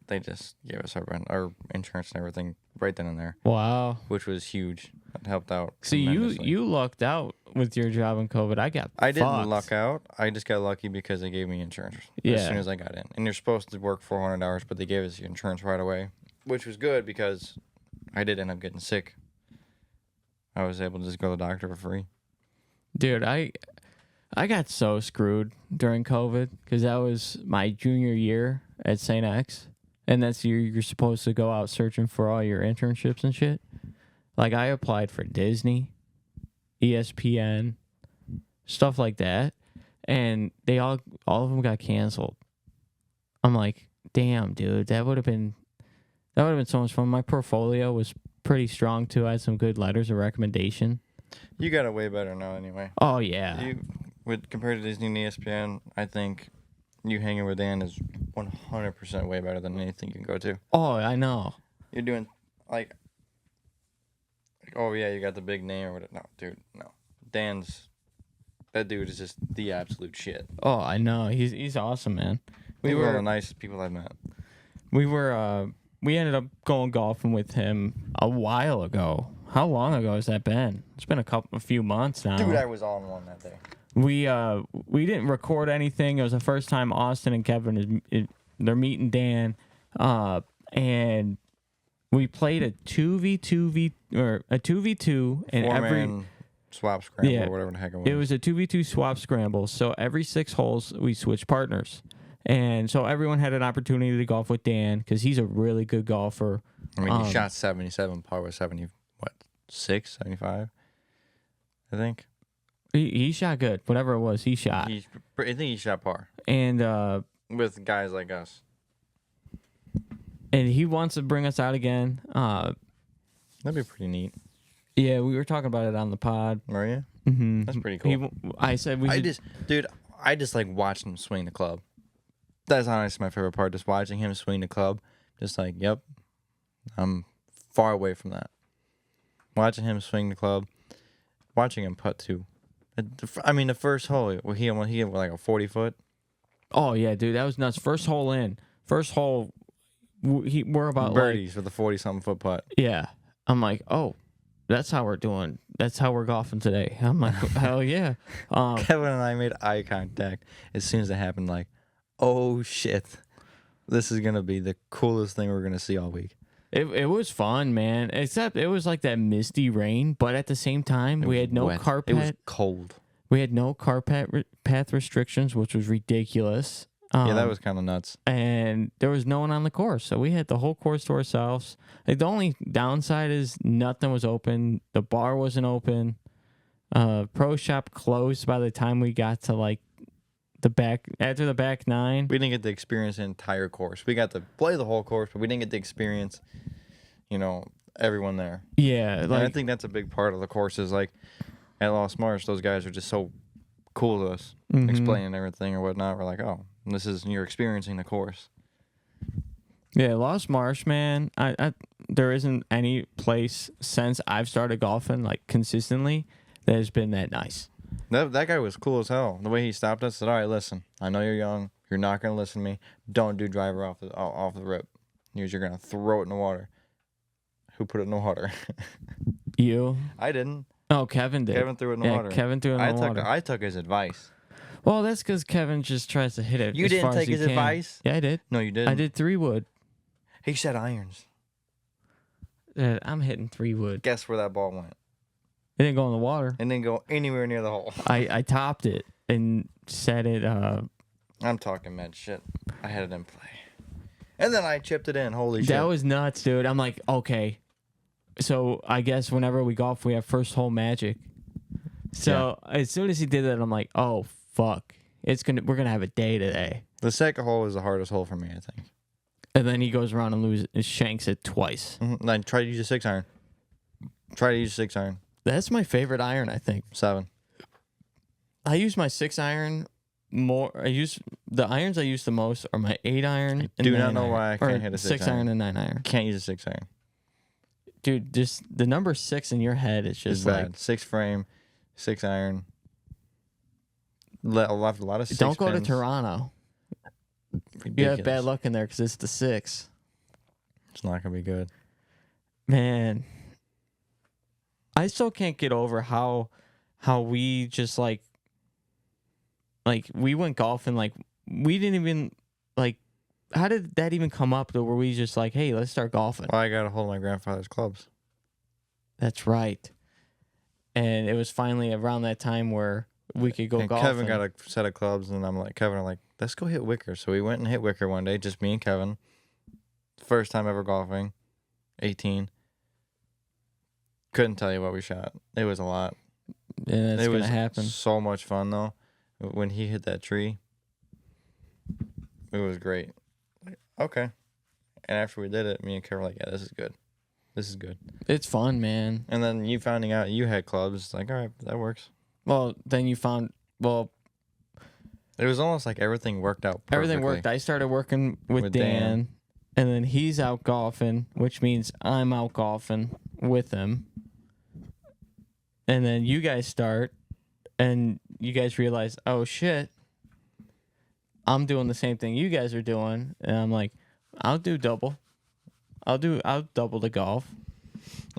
Speaker 1: They just gave us our insurance and everything right then and there.
Speaker 2: Wow.
Speaker 1: Which was huge. That helped out.
Speaker 2: See, you lucked out with your job in COVID. I
Speaker 1: didn't luck out. I just got lucky because they gave me insurance as soon as I got in. And you're supposed to work 400 hours, but they gave us your insurance right away, which was good because I did end up getting sick. I was able to just go to the doctor for free.
Speaker 2: Dude, I got so screwed during COVID because that was my junior year at St. X. And that's the year you're supposed to go out searching for all your internships and shit. Like, I applied for Disney, ESPN, stuff like that. And they all of them got canceled. I'm like, damn, dude, that would have been so much fun. My portfolio was pretty strong, too. I had some good letters of recommendation.
Speaker 1: You got it way better now anyway.
Speaker 2: Oh, yeah.
Speaker 1: Compared to Disney and ESPN, I think you hanging with Dan is 100% way better than anything you can go to.
Speaker 2: Oh, I know.
Speaker 1: You're doing, oh, yeah, you got the big name or whatever. No, dude, no. That dude is just the absolute shit.
Speaker 2: Oh, I know. He's awesome, man.
Speaker 1: We were one of the nicest people I've met.
Speaker 2: We ended up going golfing with him a while ago. How long ago has that been? It's been a few months now.
Speaker 1: Dude, I was on one that day.
Speaker 2: We didn't record anything. It was the first time Austin and Kevin they're meeting Dan, and we played a 2v2 and
Speaker 1: Four-man swap scramble
Speaker 2: Yeah.
Speaker 1: or whatever the heck it was.
Speaker 2: It was a 2v2 swap scramble. So every 6 holes, we switched partners. And so everyone had an opportunity to golf with Dan because he's a really good golfer.
Speaker 1: I mean, he shot 77, par was 6, 75, I think.
Speaker 2: He shot good. Whatever it was, he shot.
Speaker 1: I think he shot par.
Speaker 2: And
Speaker 1: with guys like us.
Speaker 2: And he wants to bring us out again.
Speaker 1: That'd be pretty neat.
Speaker 2: Yeah, we were talking about it on the pod.
Speaker 1: Are you?
Speaker 2: Mm-hmm.
Speaker 1: That's pretty cool.
Speaker 2: I said we.
Speaker 1: I just like watching him swing the club. That's honestly my favorite part. Just watching him swing the club. Just like, yep, I'm far away from that. Watching him swing the club, watching him putt too. I mean, the first hole, he had like a 40-foot.
Speaker 2: Oh yeah, dude, that was nuts. First hole in. First hole, we're about
Speaker 1: birdies with a 40-something foot putt.
Speaker 2: Yeah, I'm like, oh, that's how we're doing. That's how we're golfing today. I'm like, hell yeah.
Speaker 1: Kevin and I made eye contact as soon as it happened. Like, oh shit, this is gonna be the coolest thing we're gonna see all week.
Speaker 2: It was fun, man. Except it was like that misty rain, but at the same time, we had no carpet.
Speaker 1: It was cold.
Speaker 2: We had no carpet path restrictions, which was ridiculous.
Speaker 1: Yeah, that was kind of nuts.
Speaker 2: And there was no one on the course, so we had the whole course to ourselves. Like, the only downside is nothing was open. The bar wasn't open. Pro shop closed by the time we got to like the back after the back 9.
Speaker 1: We didn't get to experience the entire course. We got to play the whole course, but we didn't get to experience, everyone there.
Speaker 2: Yeah,
Speaker 1: and I think that's a big part of the course. Is like at Lost Marsh, those guys are just so cool to us, explaining everything or whatnot. We're like, oh, you're experiencing the course.
Speaker 2: Yeah, Lost Marsh, man. I there isn't any place since I've started golfing like consistently that has been that nice.
Speaker 1: That guy was cool as hell. The way he stopped us, said, "All right, listen. I know you're young. You're not gonna listen to me. Don't do driver off the rip. You're gonna throw it in the water." Who put it in the water?
Speaker 2: You?
Speaker 1: I didn't.
Speaker 2: Oh, Kevin did.
Speaker 1: Kevin threw it in the water.
Speaker 2: Kevin threw it in the water.
Speaker 1: I took his advice.
Speaker 2: Well, that's because Kevin just tries to hit it.
Speaker 1: You didn't take his advice?
Speaker 2: Yeah, I did.
Speaker 1: No, you didn't.
Speaker 2: I did 3-wood.
Speaker 1: He said irons.
Speaker 2: I'm hitting 3-wood.
Speaker 1: Guess where that ball went?
Speaker 2: It didn't go in the water.
Speaker 1: It didn't go anywhere near the hole.
Speaker 2: I topped it and set it.
Speaker 1: I'm talking mad shit. I had it in play. And then I chipped it in. Holy shit.
Speaker 2: That was nuts, dude. I'm like, okay. So I guess whenever we golf, we have first hole magic. So as soon as he did that, I'm like, oh fuck, we're gonna have a day today.
Speaker 1: The second hole is the hardest hole for me, I think.
Speaker 2: And then he goes around and shanks it twice.
Speaker 1: Mm-hmm. Then try to use a 6-iron.
Speaker 2: That's my favorite iron, I think.
Speaker 1: 7.
Speaker 2: I use my 6-iron more. The irons I use the most are my 8-iron.
Speaker 1: I do not know why I can't hit a 6-iron.
Speaker 2: 6-iron and 9-iron.
Speaker 1: Can't use a 6-iron.
Speaker 2: Dude, just the number 6 in your head is just
Speaker 1: it's
Speaker 2: like
Speaker 1: bad. 6 frame, 6-iron. A lot of 6
Speaker 2: Don't go
Speaker 1: pins.
Speaker 2: to Toronto.
Speaker 1: Ridiculous.
Speaker 2: You have bad luck in there because it's the 6.
Speaker 1: It's not gonna be good.
Speaker 2: Man, I still can't get over how we just like we went golfing, like we didn't even like. How did that even come up? Though, were we just like, hey, let's start golfing?
Speaker 1: Well, I got a hold of my grandfather's clubs.
Speaker 2: That's right. And it was finally around that time where we could go golfing.
Speaker 1: Kevin got a set of clubs, and I'm like, let's go hit Wicker. So we went and hit Wicker one day, just me and Kevin. First time ever golfing, 18. Couldn't tell you what we shot. It was a lot.
Speaker 2: Yeah, that's gonna happen.
Speaker 1: So much fun though. When he hit that tree, it was great. Okay. And after we did it, me and Kevin were like, yeah, this is good. This is good.
Speaker 2: It's fun, man.
Speaker 1: And then you finding out you had clubs, it's like, all right, that works.
Speaker 2: Well, then you found,
Speaker 1: it was almost like everything worked out perfectly.
Speaker 2: Everything worked. I started working with Dan, and then he's out golfing, which means I'm out golfing with him. And then you guys start, and you guys realize, oh shit, I'm doing the same thing you guys are doing. And I'm like, I'll do double. I'll double the golf.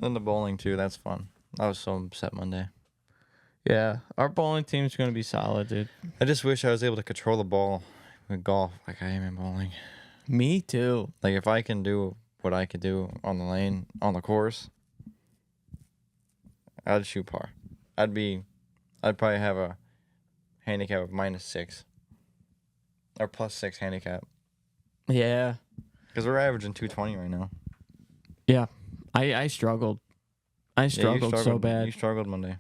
Speaker 1: And the bowling too, that's fun. I was so upset Monday.
Speaker 2: Yeah, our bowling team's gonna be solid, dude.
Speaker 1: I just wish I was able to control the ball with golf like I am in bowling.
Speaker 2: Me too.
Speaker 1: Like if I can do what I could do on the lane, on the course, I'd shoot par. I'd probably have a handicap of -6 or +6 handicap
Speaker 2: Yeah.
Speaker 1: because we're averaging 220 right now.
Speaker 2: Yeah. I struggled. I struggled so bad.
Speaker 1: You struggled Monday.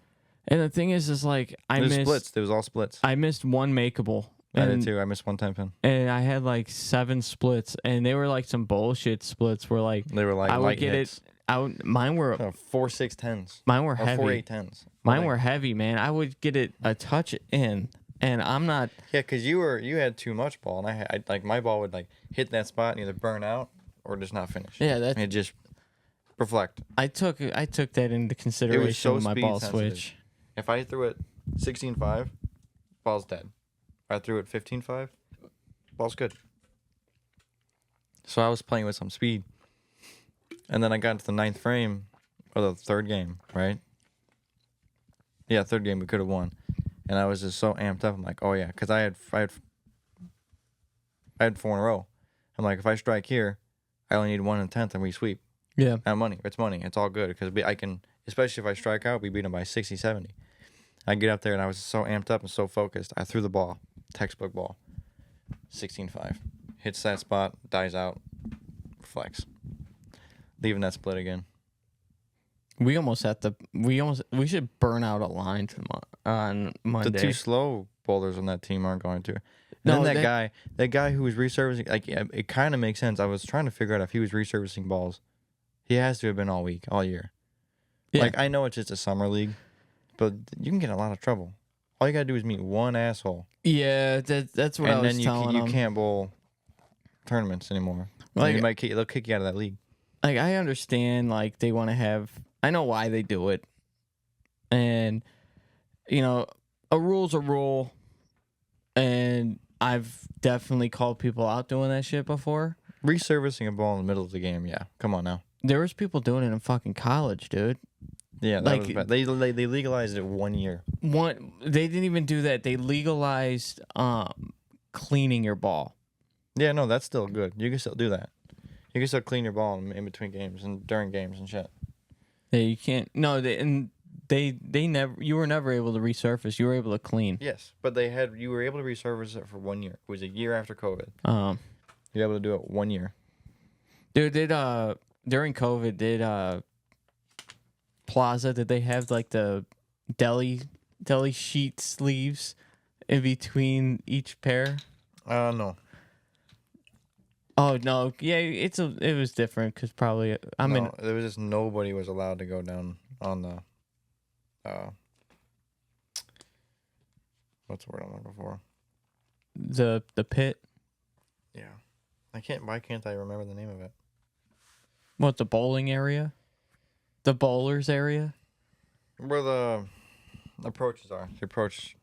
Speaker 2: And the thing is like I missed
Speaker 1: splits. It was all splits.
Speaker 2: I missed one makeable.
Speaker 1: I did too. I missed one 10-pin.
Speaker 2: And I had like 7 splits, and they were like some bullshit splits. Where like
Speaker 1: They were like
Speaker 2: I would
Speaker 1: light
Speaker 2: get
Speaker 1: hits.
Speaker 2: Mine were
Speaker 1: 4-6-10s.
Speaker 2: Mine were
Speaker 1: Or
Speaker 2: heavy.
Speaker 1: 4-8-10s.
Speaker 2: Mine were heavy, man. I would get it a touch in, and I'm not.
Speaker 1: Yeah, because you had too much ball, and I like my ball would like hit that spot and either burn out or just not finish.
Speaker 2: Yeah, that's.
Speaker 1: It just reflect.
Speaker 2: I took that into consideration
Speaker 1: so
Speaker 2: with my ball
Speaker 1: speed-sensitive.
Speaker 2: switch.
Speaker 1: If I threw it 16-5, ball's dead. If I threw it 15-5, ball's good. So I was playing with some speed. And then I got into the 9th frame of the 3rd game, right? Yeah, 3rd game we could have won. And I was just so amped up. I'm like, oh yeah, because I had 4 in a row. I'm like, if I strike here, I only need 1 in 10th and we sweep.
Speaker 2: Yeah.
Speaker 1: Money. It's money. It's all good because I can, especially if I strike out, we beat them by 60, 70. I get up there and I was so amped up and so focused. I threw the ball, textbook ball, 16-5. Hits that spot, dies out, flex. Leaving that split again.
Speaker 2: We should burn out a line on Monday.
Speaker 1: The 2 slow bowlers on that team aren't going to. And
Speaker 2: No,
Speaker 1: then that guy who was resurfacing, like it kind of makes sense. I was trying to figure out if he was resurfacing balls. He has to have been all year. Yeah. Like I know it's just a summer league, but you can get in a lot of trouble. All you gotta do is meet one asshole.
Speaker 2: Yeah, that's what I was telling him.
Speaker 1: And then you can't bowl tournaments anymore. Like they'll kick you out of that league.
Speaker 2: Like I understand, like they want to have. I know why they do it, and a rule's a rule, and I've definitely called people out doing that shit before.
Speaker 1: Resurfacing a ball in the middle of the game, yeah. Come on now.
Speaker 2: There was people doing it in fucking college, dude.
Speaker 1: Yeah, that was bad. They legalized it 1 year.
Speaker 2: They didn't even do that. They legalized cleaning your ball.
Speaker 1: Yeah, no, that's still good. You can still do that. You can still clean your ball in between games and during games and shit.
Speaker 2: Yeah, you can't. No, they never. You were never able to resurface. You were able to clean.
Speaker 1: Yes, but you were able to resurface it for 1 year. It was a year after COVID. You were able to do it 1 year.
Speaker 2: Dude, during COVID, Plaza, did they have like the deli sheet sleeves in between each pair?
Speaker 1: No.
Speaker 2: Oh no, yeah, it was different because probably
Speaker 1: there was just nobody was allowed to go down on the what's the word I'm looking for?
Speaker 2: The pit.
Speaker 1: Yeah, why can't I remember the name of it?
Speaker 2: What, the bowling area? The bowlers area?
Speaker 1: Where the approaches are. The approach,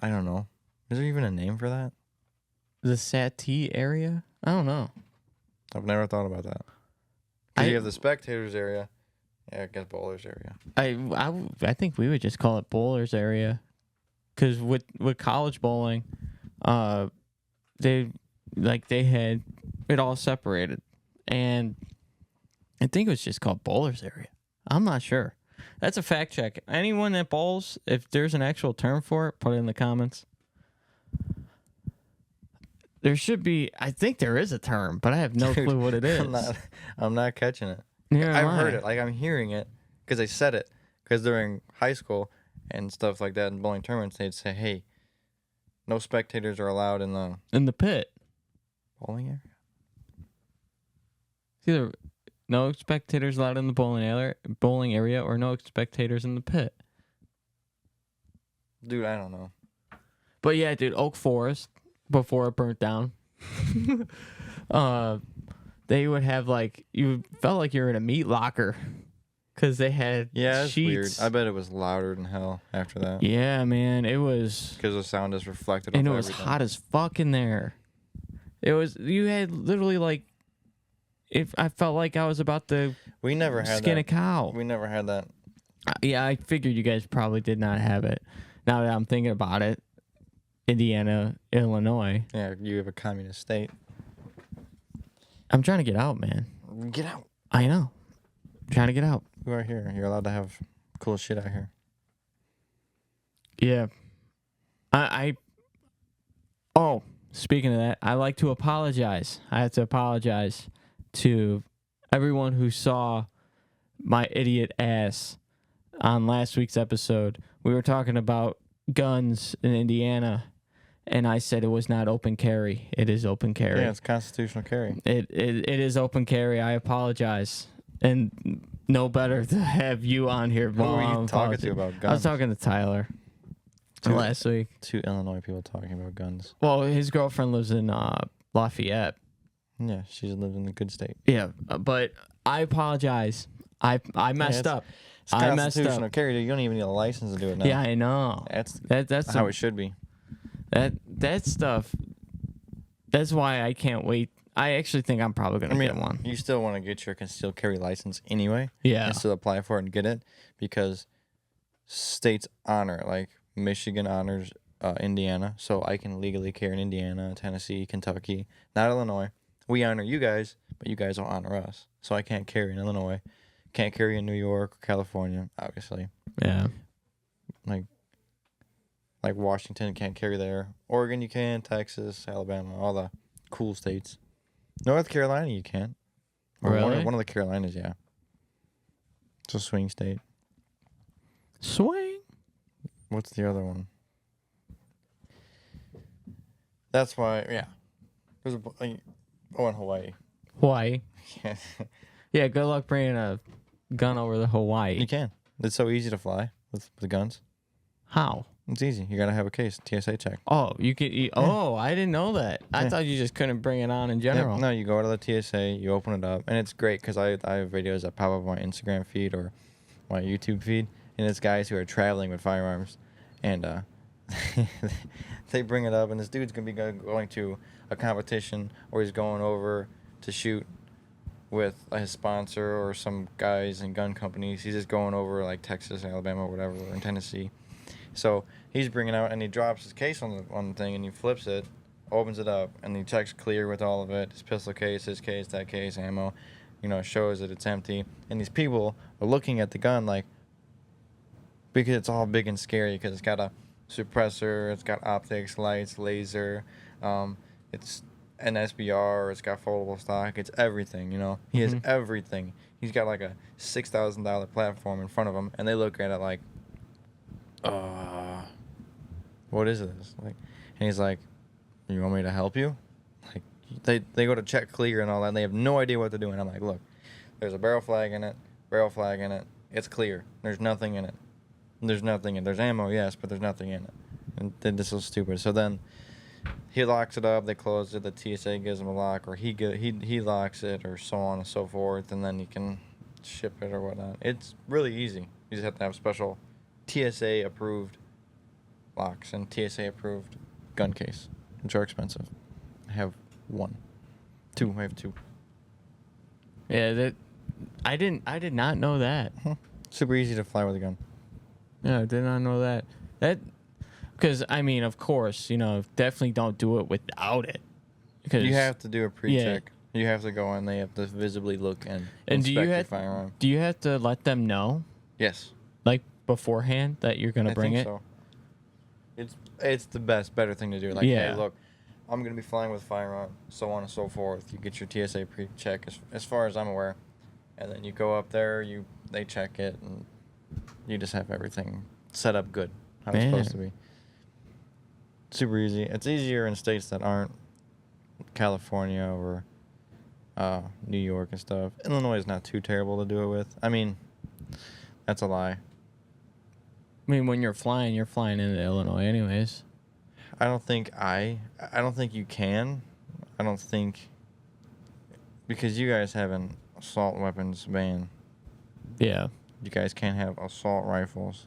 Speaker 1: I don't know. Is there even a name for that?
Speaker 2: The Satee area? I don't know.
Speaker 1: I've never thought about that. Because you have the spectators area. Yeah, I guess bowlers area.
Speaker 2: I think we would just call it bowlers area. Because with college bowling, they had it all separated. And I think it was just called bowlers area. I'm not sure. That's a fact check. Anyone that bowls, if there's an actual term for it, put it in the comments. There should be. I think there is a term, but I have no clue what it is.
Speaker 1: I'm not catching it.
Speaker 2: Yeah,
Speaker 1: I've heard it. Like I'm hearing it because they said it. Because during high school and stuff like that in bowling tournaments, they'd say, "Hey, no spectators are allowed in the
Speaker 2: pit
Speaker 1: bowling area."
Speaker 2: It's either no spectators allowed in the bowling area, or no spectators in the pit.
Speaker 1: Dude, I don't know.
Speaker 2: But yeah, dude, Oak Forest, before it burnt down, they would have you felt like you were in a meat locker because they had
Speaker 1: it's
Speaker 2: sheets.
Speaker 1: Weird. I bet it was louder than hell after that.
Speaker 2: Yeah, man, it was
Speaker 1: because the sound is reflected.
Speaker 2: And it was hot as fuck in there. It was. You had literally if I felt like I was about to skin a cow.
Speaker 1: We never had that.
Speaker 2: Yeah, I figured you guys probably did not have it. Now that I'm thinking about it, Indiana, Illinois.
Speaker 1: Yeah, you have a communist state.
Speaker 2: I'm trying to get out, man.
Speaker 1: Get out.
Speaker 2: I know. I'm trying to get out.
Speaker 1: You are here. You're allowed to have cool shit out here.
Speaker 2: Yeah. I oh, speaking of that, I like to apologize. I have to apologize to everyone who saw my idiot ass on last week's episode. We were talking about guns in Indiana, and I said it was not open carry. It is open carry.
Speaker 1: Yeah, it's constitutional carry.
Speaker 2: It is open carry. I apologize. And no better to have you on here.
Speaker 1: Who are you talking to about guns?
Speaker 2: I was talking to Tyler last week.
Speaker 1: 2 Illinois people talking about guns.
Speaker 2: Well, his girlfriend lives in Lafayette.
Speaker 1: Yeah, she's lived in a good state.
Speaker 2: Yeah, but I apologize. I messed up.
Speaker 1: It's
Speaker 2: I messed
Speaker 1: constitutional
Speaker 2: up.
Speaker 1: carry. You don't even need a license to do it now.
Speaker 2: Yeah, I know.
Speaker 1: That's how it should be.
Speaker 2: That stuff. That's why I can't wait. I actually think I'm probably gonna get one.
Speaker 1: You still want to get your concealed carry license anyway.
Speaker 2: Yeah.
Speaker 1: And still apply for it and get it because states honor it. Like Michigan honors Indiana, so I can legally carry in Indiana, Tennessee, Kentucky, not Illinois. We honor you guys, but you guys don't honor us. So I can't carry in Illinois, can't carry in New York or California, obviously.
Speaker 2: Yeah.
Speaker 1: Like Washington can't carry there. Oregon you can, Texas, Alabama, all the cool states. North Carolina you can. Or
Speaker 2: Really?
Speaker 1: one of the Carolinas, yeah. It's a swing state.
Speaker 2: Swing.
Speaker 1: What's the other one? That's why, yeah. There's in Hawaii.
Speaker 2: Hawaii.
Speaker 1: Yeah.
Speaker 2: Yeah. Good luck bringing a gun over to Hawaii.
Speaker 1: You can. It's so easy to fly with guns.
Speaker 2: How?
Speaker 1: It's easy. You gotta have a case, TSA check.
Speaker 2: Oh, you could. Oh, I didn't know that. I thought you just couldn't bring it on in general.
Speaker 1: No, you go to the TSA, you open it up, and it's great because I have videos that pop up on my Instagram feed or my YouTube feed, and it's guys who are traveling with firearms, and they bring it up, and this dude's gonna be going to a competition, or he's going over to shoot with his sponsor or some guys in gun companies. He's just going over like Texas, Alabama, whatever, or in Tennessee. So he's bringing out, and he drops his case on the thing, and he flips it, opens it up, and he checks clear with all of it. His pistol case, his case, that case, ammo, shows that it's empty. And these people are looking at the gun like, because it's all big and scary, because it's got a suppressor, it's got optics, lights, laser, it's an SBR, it's got foldable stock, it's everything, He has everything. He's got like a $6,000 platform in front of him, and they look at it like, what is this? And he's like, you want me to help you? Like, they go to check clear and all that, and they have no idea what they're doing. I'm like, look, there's a barrel flag in it, it's clear. There's nothing in it. There's ammo, yes, but there's nothing in it. And then this is stupid. So then he locks it up, they close it, the TSA gives him a lock, or he locks it, or so on and so forth, and then he can ship it or whatnot. It's really easy. You just have to have special TSA approved locks and TSA approved gun case, which are expensive. I have two. I have two.
Speaker 2: Yeah, I did not know that.
Speaker 1: Super easy to fly with a gun.
Speaker 2: Yeah, I did not know that. Because of course, definitely don't do it without it. Because
Speaker 1: you have to do a pre-check. Yeah. You have to go in. They have to visibly look and inspect your firearm.
Speaker 2: Do you have to let them know?
Speaker 1: Yes.
Speaker 2: Like beforehand that you're gonna bring it?
Speaker 1: So. It's the better thing to do. Like, hey, look, I'm gonna be flying with a firearm, so on and so forth. You get your TSA pre-check, as far as I'm aware, and then you go up there. They check it, and you just have everything set up good how it's supposed to be. Super easy. It's easier in states that aren't California or New York and stuff. Illinois is not too terrible to do it with. That's a lie.
Speaker 2: When you're flying into Illinois anyways.
Speaker 1: I don't think you can. I don't think, because you guys have an assault weapons ban.
Speaker 2: Yeah.
Speaker 1: You guys can't have assault rifles.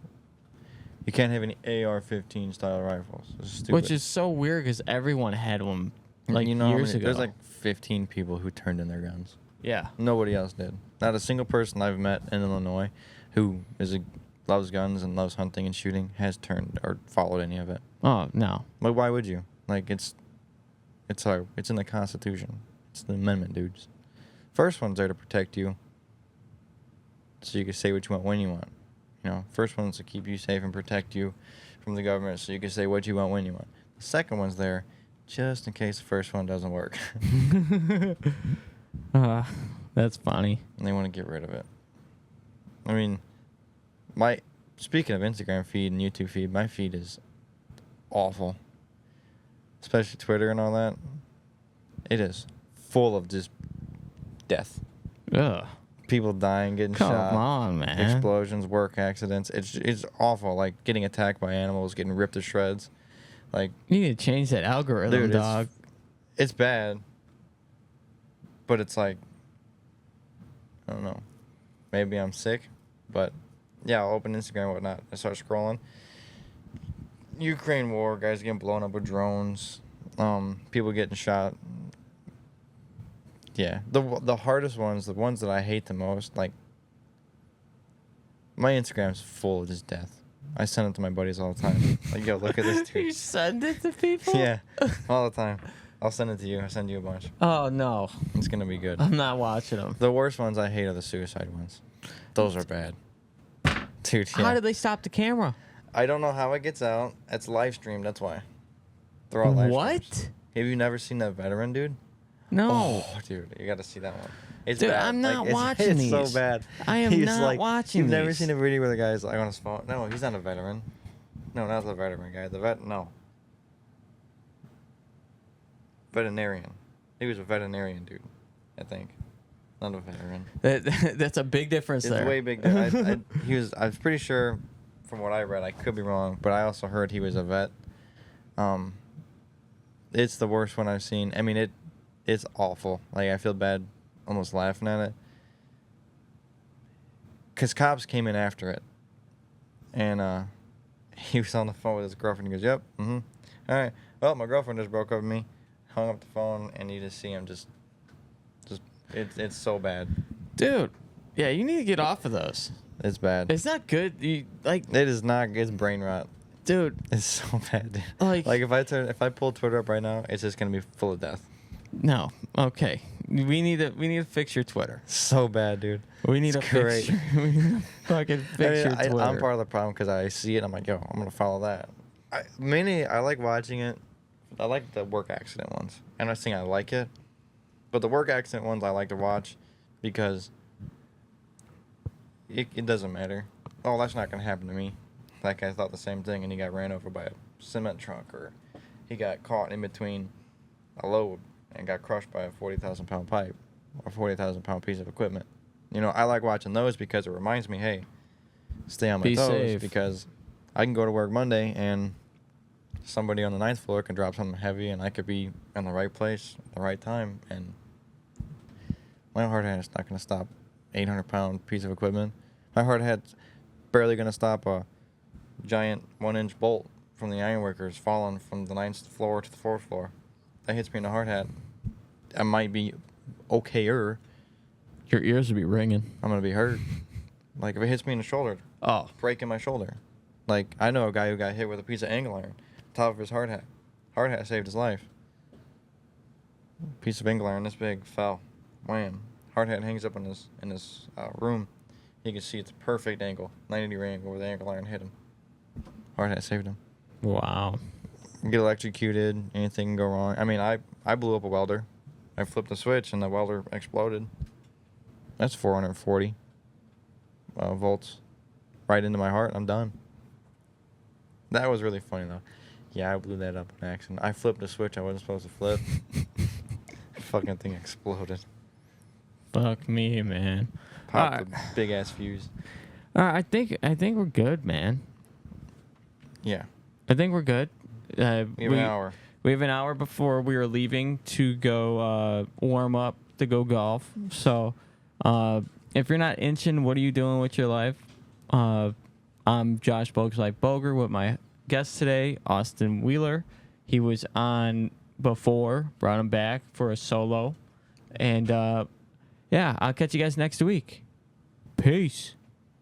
Speaker 1: You can't have any AR-15 style rifles. This is stupid.
Speaker 2: Which is so weird because everyone had one years ago.
Speaker 1: There's like 15 people who turned in their guns.
Speaker 2: Yeah.
Speaker 1: Nobody else did. Not a single person I've met in Illinois who loves guns and loves hunting and shooting has turned or followed any of it.
Speaker 2: Oh, no.
Speaker 1: Like, why would you? Like, it's in the Constitution. It's the amendment, dudes. First one's there to protect you, so you can say what you want when you want. First one's to keep you safe and protect you from the government, so you can say what you want when you want. The second one's there just in case the first one doesn't work.
Speaker 2: That's funny.
Speaker 1: And they want to get rid of it. I mean, speaking of Instagram feed and YouTube feed, my feed is awful. Especially Twitter and all that. It is full of just death.
Speaker 2: Ugh.
Speaker 1: People dying, getting shot.
Speaker 2: Come on, man.
Speaker 1: Explosions, work accidents. It's awful. Like getting attacked by animals, getting ripped to shreds. Like,
Speaker 2: you need to change that algorithm,
Speaker 1: dude,
Speaker 2: dog.
Speaker 1: It's bad. But it's like, I don't know. Maybe I'm sick. But yeah, I'll open Instagram and whatnot. I start scrolling. Ukraine war, guys getting blown up with drones. People getting shot. Yeah, the hardest ones, the ones that I hate the most, like, my Instagram's full of just death. I send it to my buddies all the time. Like, yo, look at this dude.
Speaker 2: You send it to people?
Speaker 1: Yeah, all the time. I'll send it to you. I'll send you a bunch.
Speaker 2: Oh, no.
Speaker 1: It's going to be good.
Speaker 2: I'm not watching them.
Speaker 1: The worst ones I hate are the suicide ones. Those are bad. Dude, yeah.
Speaker 2: How did they stop the camera?
Speaker 1: I don't know how it gets out. It's live streamed, that's why. They're all live
Speaker 2: What?
Speaker 1: streams. Have you never seen that veteran, dude?
Speaker 2: No.
Speaker 1: Oh, dude, you got to see that one. It's
Speaker 2: Dude,
Speaker 1: bad.
Speaker 2: I'm not watching
Speaker 1: it's
Speaker 2: these.
Speaker 1: so bad.
Speaker 2: I am
Speaker 1: He's
Speaker 2: not watching
Speaker 1: You've never
Speaker 2: these.
Speaker 1: seen a video where the guy's like on his phone? No, he's not a veteran. No, not the veteran guy. No. Veterinarian. He was a veterinarian, dude. I think. Not a veteran.
Speaker 2: That's a big difference
Speaker 1: It's
Speaker 2: there.
Speaker 1: way big. I was pretty sure, from what I read, I could be wrong, but I also heard he was a vet. It's the worst one I've seen. I mean, it's awful. Like, I feel bad almost laughing at it. Because cops came in after it. And he was on the phone with his girlfriend. He goes, yep, all right. Well, my girlfriend just broke up with me. Hung up the phone, and you just see him just it's so bad.
Speaker 2: Dude, yeah, you need to get off of those.
Speaker 1: It's bad.
Speaker 2: It's not good. It
Speaker 1: is not. It's brain rot.
Speaker 2: Dude.
Speaker 1: It's so bad, dude.
Speaker 2: Like
Speaker 1: if I pull Twitter up right now, it's just gonna be full of death.
Speaker 2: No. Okay. We need to fix your Twitter.
Speaker 1: So bad, dude.
Speaker 2: We need
Speaker 1: it's
Speaker 2: to fix your, we need to fucking fix your Twitter.
Speaker 1: I'm part of the problem because I see it. I'm like, yo, I'm gonna follow that. I like watching it. I like the work accident ones. I'm not saying I like it, but the work accident ones I like to watch because it doesn't matter. Oh, that's not gonna happen to me. That guy thought the same thing, and he got ran over by a cement truck, or he got caught in between a load and got crushed by a 40,000-pound pipe or 40,000-pound piece of equipment. You know, I like watching those because it reminds me, hey, stay on my toes,
Speaker 2: safe.
Speaker 1: because I can go to work Monday and somebody on the 9th floor can drop something heavy, and I could be in the right place at the right time, and my hard hat is not going to stop 800-pound piece of equipment. My hard hat's barely going to stop a giant 1-inch bolt from the ironworkers falling from the 9th floor to the 4th floor. That hits me in the hard hat. I might be okayer.
Speaker 2: Your ears would be ringing.
Speaker 1: I'm going to be hurt. Like, if it hits me in the shoulder, breaking my shoulder. Like, I know a guy who got hit with a piece of angle iron, top of his hard hat. Hard hat saved his life. Piece of angle iron this big fell. Wham. Hard hat hangs up in his room. You can see it's a perfect angle, 90-degree angle where the angle iron hit him. Hard hat saved him.
Speaker 2: Wow.
Speaker 1: Get electrocuted, anything can go wrong. I mean, I blew up a welder. I flipped the switch and the welder exploded. That's 440 volts right into my heart. I'm done. That was really funny, though. Yeah, I blew that up in accident. I flipped a switch I wasn't supposed to flip. Fucking thing exploded.
Speaker 2: Fuck me, man.
Speaker 1: Popped a big-ass fuse.
Speaker 2: I think we're good, man.
Speaker 1: Yeah.
Speaker 2: I think we're good.
Speaker 1: We have an hour.
Speaker 2: We have an hour before we are leaving to go warm up to go golf. So if you're not inching, what are you doing with your life? I'm Josh Bogs Life Boger with my guest today, Austin Wheeler. He was on before, brought him back for a solo. And yeah, I'll catch you guys next week. Peace.